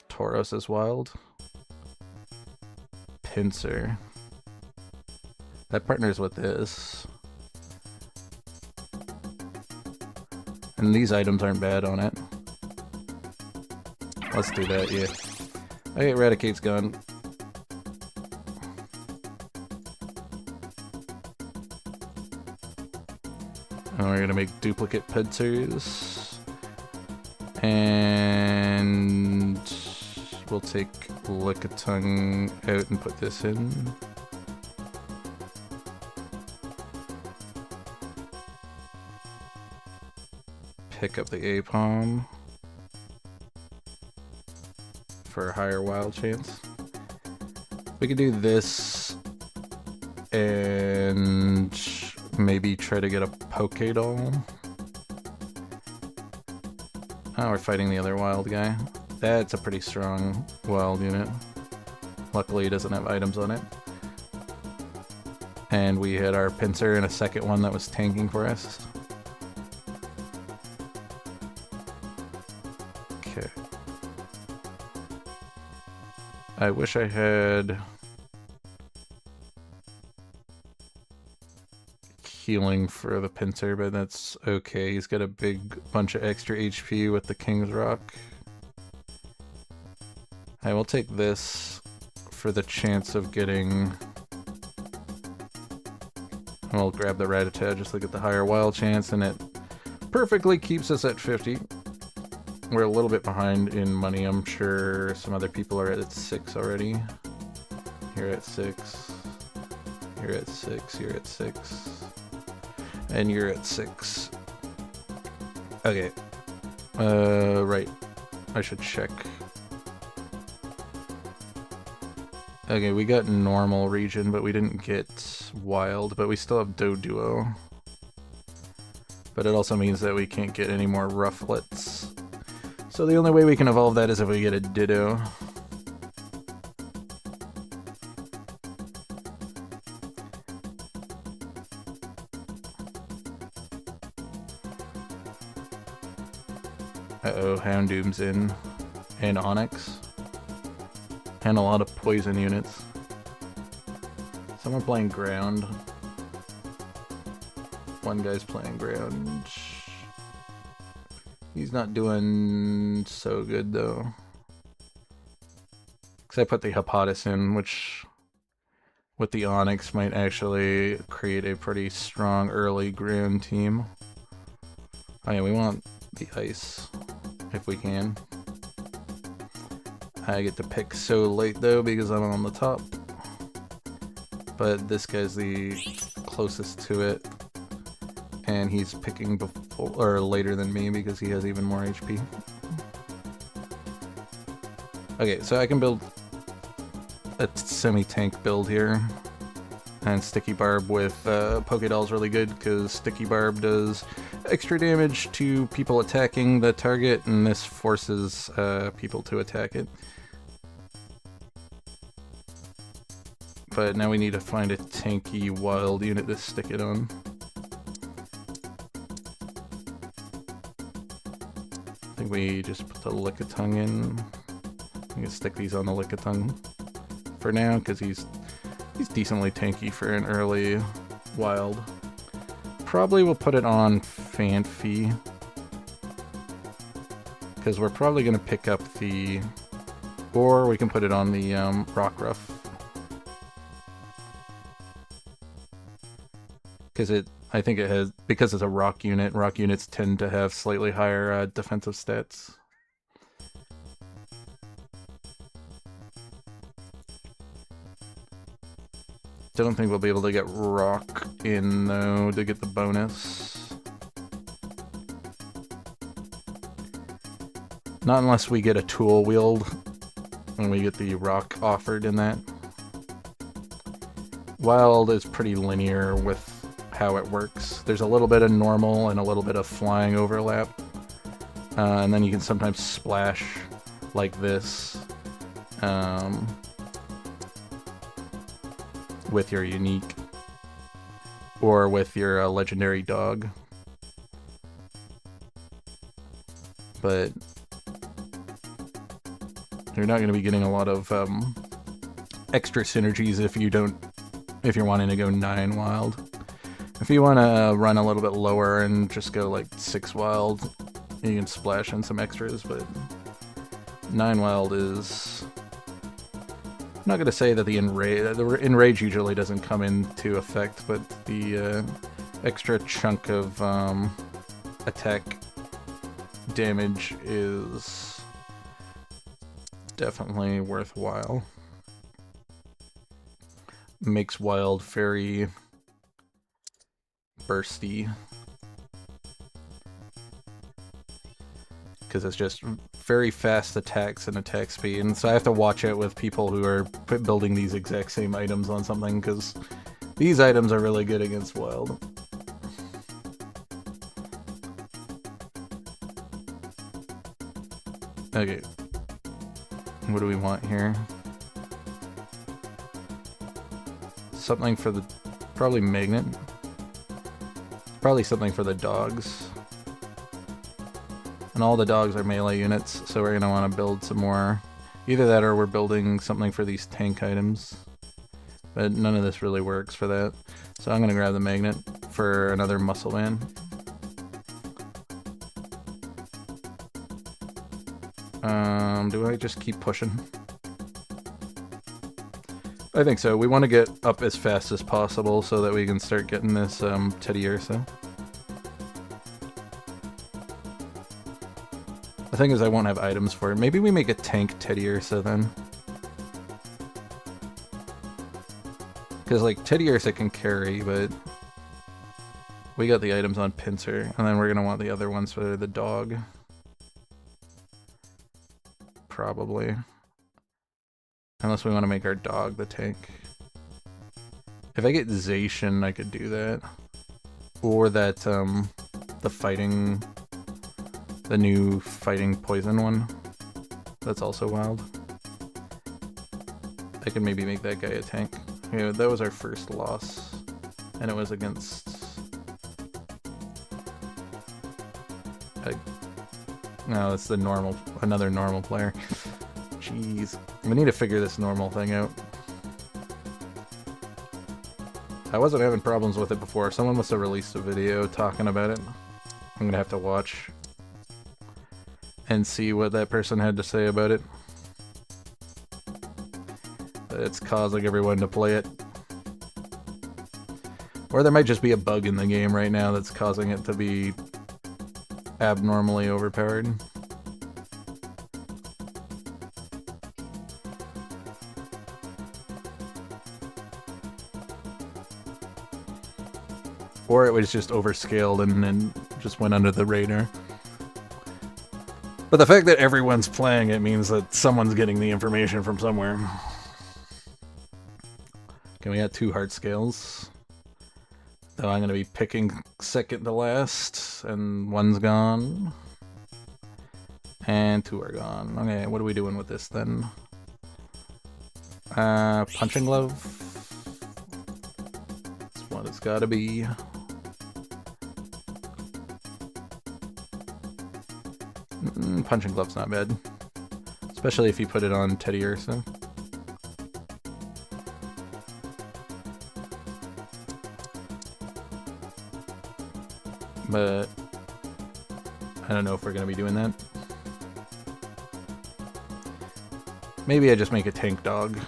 Tauros as wild. Pinsir. That partners with this. And these items aren't bad on it. Let's do that, yeah. Okay, Eradicate's gone. And we're gonna make duplicate Pinsirs. And we'll take Lickitung out and put this in. pick up the Aipom for a higher wild chance. We could do this and maybe try to get a Pokédoll. Oh, we're fighting the other wild guy. That's a pretty strong wild unit. Luckily, it doesn't have items on it. And we had our Pinsir and a second one that was tanking for us. Okay. I wish I had healing for the Pinsir, but that's okay. He's got a big bunch of extra HP with the King's Rock. I will take this for the chance of getting... We'll grab the Rattata just to get the higher wild chance, and it perfectly keeps us at 50. We're a little bit behind in money. I'm sure some other people are at 6 already. You're at 6. You're at 6. You're at 6. And you're at 6. Okay. Right. I should check. Okay, we got normal region, but we didn't get wild, but we still have Doduo. But it also means that we can't get any more Rufflets. So the only way we can evolve that is if we get a Ditto. Uh-oh, Houndoom's in. And Onyx. And a lot of poison units. Someone playing ground. One guy's playing ground. He's not doing so good though. Because I put the Hippopotas in, which with the Onyx might actually create a pretty strong early ground team. Oh yeah, we want the ice if we can. I get to pick so late though because I'm on the top. But this guy's the closest to it. And he's picking before or later than me because he has even more HP. Okay, so I can build a semi-tank build here. And Sticky Barb with Pokédoll is really good because Sticky Barb does extra damage to people attacking the target, and this forces people to attack it. But now we need to find a tanky wild unit to stick it on. I think we just put the Lickitung in. We can stick these on the Lickitung for now because he's decently tanky for an early wild. Probably we'll put it on Phanpy because we're probably going to pick up the... Or we can put it on the Rockruff. Because I think it has, because it's a rock unit, rock units tend to have slightly higher defensive stats. Don't think we'll be able to get rock in though to get the bonus. Not unless we get a tool wield and we get the rock offered in that. Wild is pretty linear with how it works. There's a little bit of normal and a little bit of flying overlap. And then you can sometimes splash like this with your unique or with your legendary dog. But you're not going to be getting a lot of extra synergies if you're wanting to go 9 wild. If you want to run a little bit lower and just go like 6 wild, you can splash in some extras, but 9 wild is... I'm not going to say that the enrage usually doesn't come into effect, but the extra chunk of attack damage is definitely worthwhile. Makes wild very bursty. because it's just very fast attacks and attack speed. And so I have to watch out with people who are building these exact same items on something, because these items are really good against wild. Okay. What do we want here? Something for the... probably magnet. Probably something for the dogs. And all the dogs are melee units, so we're gonna want to build some more. Either that or we're building something for these tank items. But none of this really works for that. So I'm gonna grab the magnet for another muscle man. Do I just keep pushing? I think so. We want to get up as fast as possible so that we can start getting this Teddiursa. The thing is, I won't have items for it. Maybe we make a tank Teddiursa then. Because, like, Teddiursa can carry, but we got the items on Pinsir, and then we're going to want the other ones for the dog. Probably. Unless we want to make our dog the tank. If I get Zacian, I could do that. Or that, the fighting... the new fighting poison one. That's also wild. I could maybe make that guy a tank. Yeah, that was our first loss. And it was against... No, it's the normal, another normal player. Jeez. We need to figure this normal thing out. I wasn't having problems with it before. Someone must have released a video talking about it. I'm gonna have to watch and see what that person had to say about it. It's causing everyone to play it. Or there might just be a bug in the game right now that's causing it to be abnormally overpowered. Or it was just overscaled and just went under the radar. But the fact that everyone's playing it means that someone's getting the information from somewhere. Okay, we got 2 heart scales. Though I'm going to be picking second to last, and 1's gone. And 2 are gone. Okay, what are we doing with this then? Punching glove. That's what it's got to be. Punching glove's not bad. Especially if you put it on Teddiursa. But I don't know if we're going to be doing that. Maybe I just make a tank dog.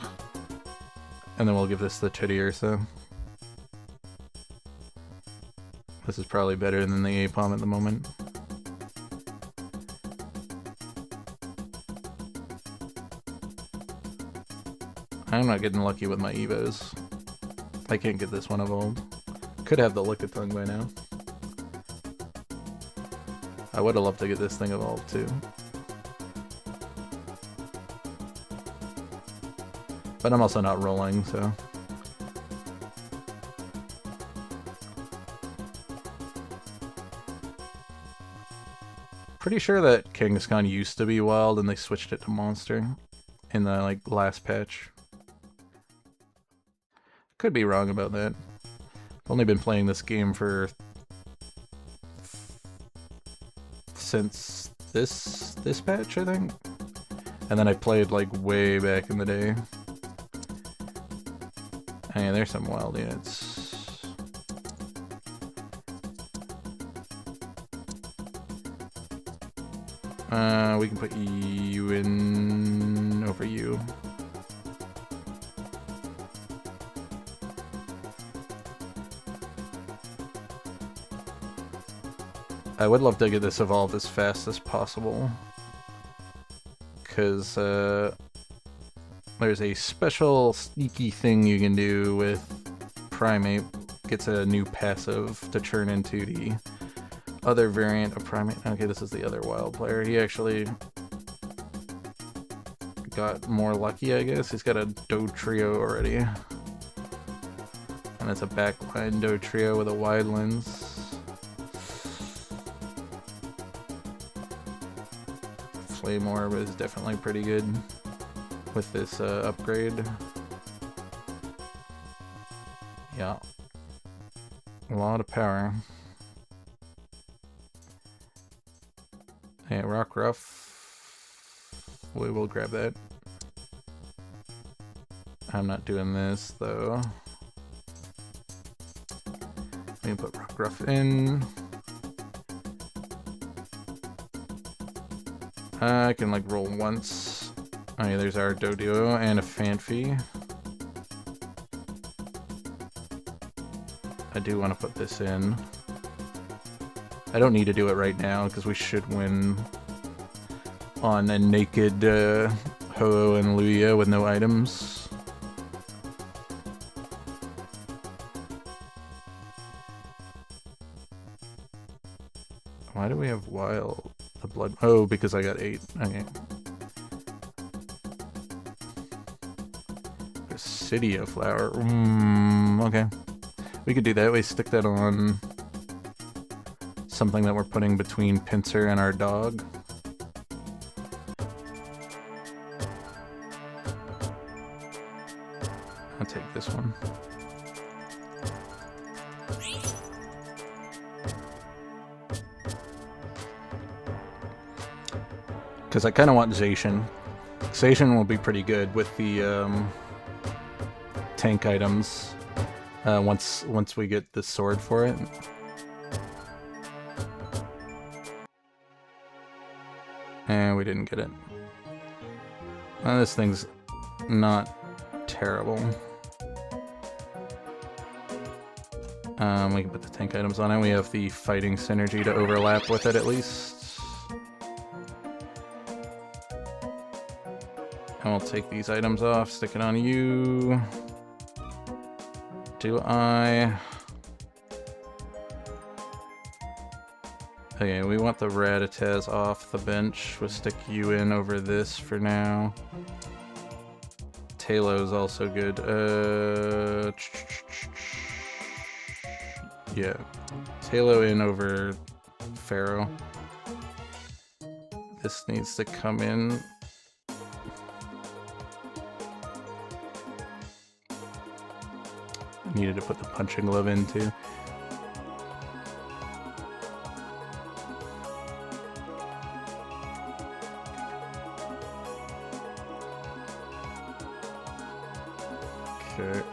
And then we'll give this the Teddiursa. This is probably better than the Aipom at the moment. I'm not getting lucky with my Evos. I can't get this one evolved. Could have the Lickitung by now. I would have loved to get this thing evolved too. But I'm also not rolling, so... Pretty sure that Kangaskhan used to be wild and they switched it to monster in the like last patch. Could be wrong about that. I've only been playing this game for... since this patch, I think? And then I played like way back in the day. Hey, there's some wild units. We can put you in over you. I would love to get this evolved as fast as possible. Because there's a special sneaky thing you can do with Primeape. Gets a new passive to turn into the other variant of Primate. Okay, this is the other wild player. He actually got more lucky, I guess. He's got a Dodrio already. And it's a backline Dodrio with a wide lens. Flame Orb is definitely pretty good with this upgrade. Yeah. A lot of power. Yeah, Rockruff. We will grab that. I'm not doing this though. We can put Rockruff in. I can like roll once. Oh yeah, there's our Doduo and a Phanpy. I do want to put this in. I don't need to do it right now because we should win on a naked Ho-Oh and Luya with no items. Why do we have wild? The blood. Oh, because I got 8. Okay. Presidio flower. Okay. We could do that. We stick that on something that we're putting between Pinsir and our dog. I'll take this one. Because I kind of want Zacian. Zacian will be pretty good with the tank items once we get the sword for it. And we didn't get it. This thing's not terrible. We can put the tank items on it. We have the fighting synergy to overlap with it at least. And we'll take these items off, stick it on you. Do I? Okay, we want the Rattata off the bench. We'll stick you in over this for now. Tailow's also good. Yeah. Taillow in over Pharaoh. This needs to come in. Needed to put the punching glove in too. Okay.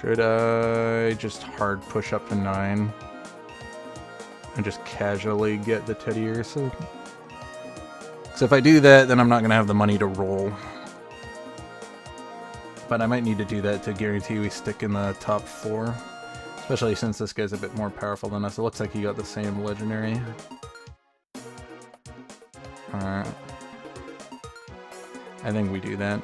Should I just hard push up to 9 and just casually get the Teddiursa? So if I do that, then I'm not going to have the money to roll. But I might need to do that to guarantee we stick in the top 4. Especially since this guy's a bit more powerful than us. It looks like he got the same legendary. Alright. I think we do that.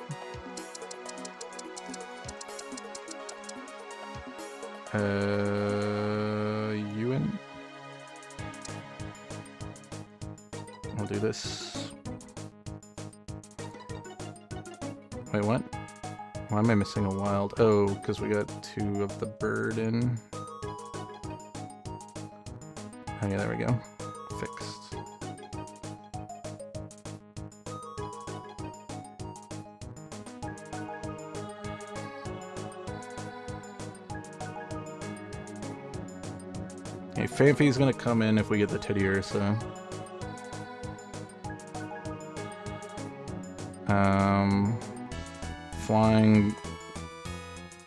Ewan? We'll do this. Wait, what? Why am I missing a wild? Oh, because we got 2 of the bird in. Oh yeah, there we go. Fixed. Okay, Phanpy's gonna come in if we get the Teddiursa. Flying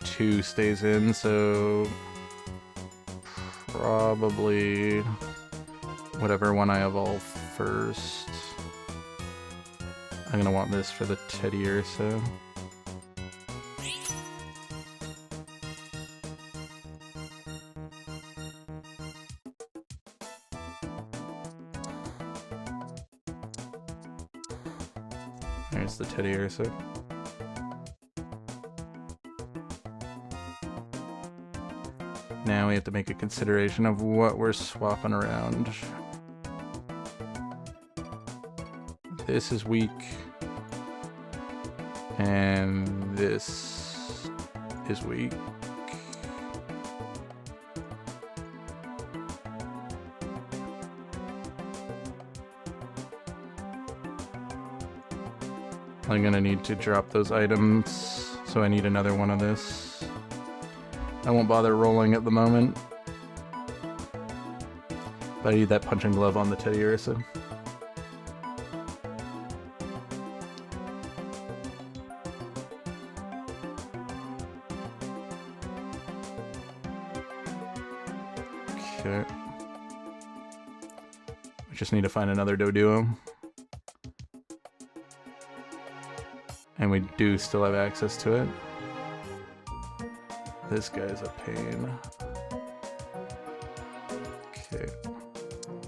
2 stays in, so probably whatever one I evolve first. I'm gonna want this for the Teddiursa. There's the Teddiursa. Now we have to make a consideration of what we're swapping around. This is weak. And this is weak. I'm gonna need to drop those items, so I need another one of this. I won't bother rolling at the moment, but I need that punching glove on the Teddiursa. Okay. We just need to find another Doduo. And we do still have access to it. This guy's a pain. Okay.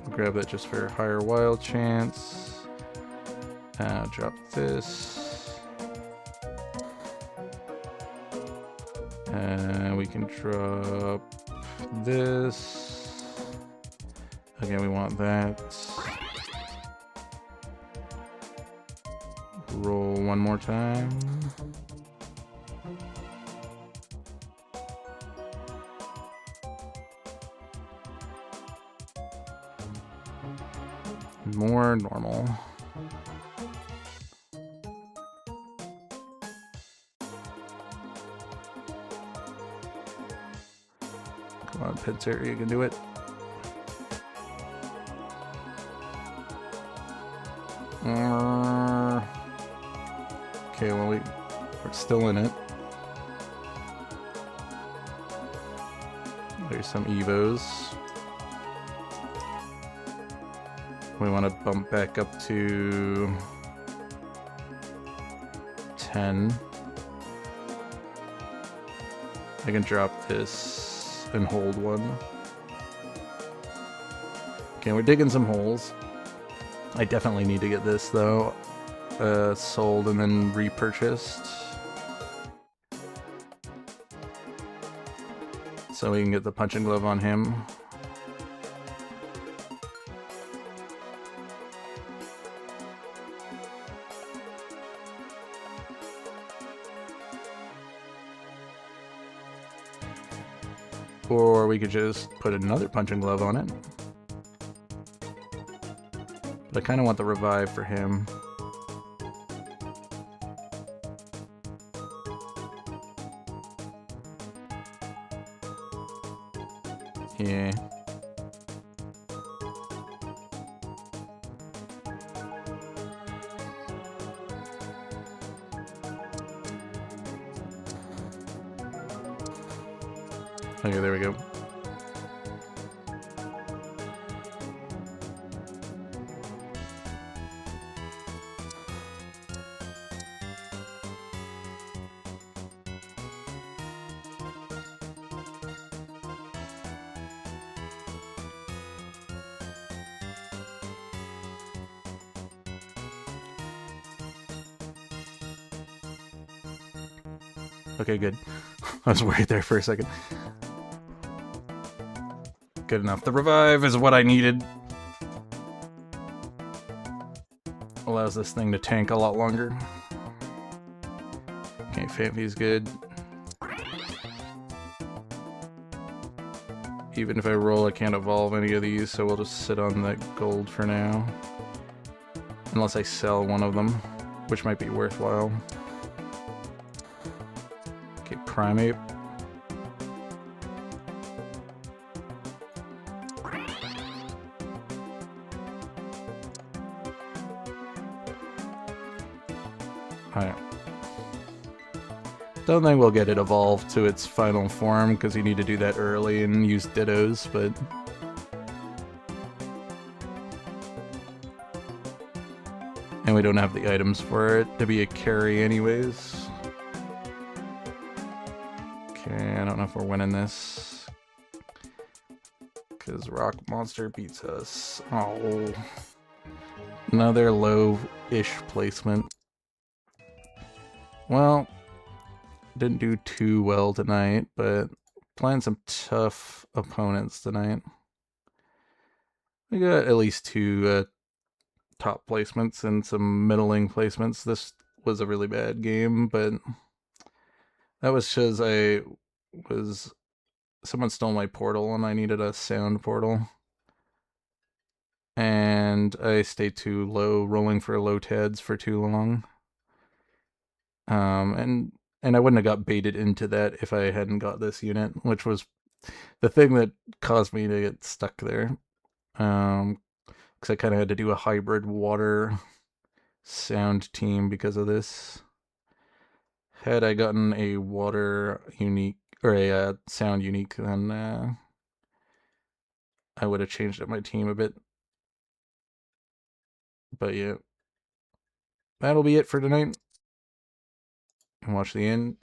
I'll grab that just for higher wild chance. Drop this. And we can drop this. Okay, we want that. Roll one more time. More normal. Come on, Pinsir, you can do it. Okay, well, we're still in it. There's some Evos. We want to bump back up to 10. I can drop this and hold one. Okay, we're digging some holes. I definitely need to get this, though. Sold and then repurchased. So we can get the punching glove on him. Or we could just put another punching glove on it. But I kind of want the revive for him. Yeah. Okay, there we go. Okay, good. I was worried there for a second. Good enough. The revive is what I needed. Allows this thing to tank a lot longer. Okay, Phanpy's good. Even if I roll, I can't evolve any of these, so we'll just sit on that gold for now. Unless I sell one of them, which might be worthwhile. Okay, Primeape. Alright. Don't think we'll get it evolved to its final form, because you need to do that early and use Dittos, but... And we don't have the items for it to be a carry anyways. Okay, I don't know if we're winning this. Because Rock Monster beats us. Oh. Another low-ish placement. Well, didn't do too well tonight, but playing some tough opponents tonight. We got at least 2 top placements and some middling placements. This was a really bad game, but that was because someone stole my portal and I needed a sound portal. And I stayed too low, rolling for low TEDs for too long. And I wouldn't have got baited into that if I hadn't got this unit, which was the thing that caused me to get stuck there. Because I kind of had to do a hybrid water sound team because of this. Had I gotten a water unique or a sound unique, then I would have changed up my team a bit. But yeah, that'll be it for tonight. And watch the end.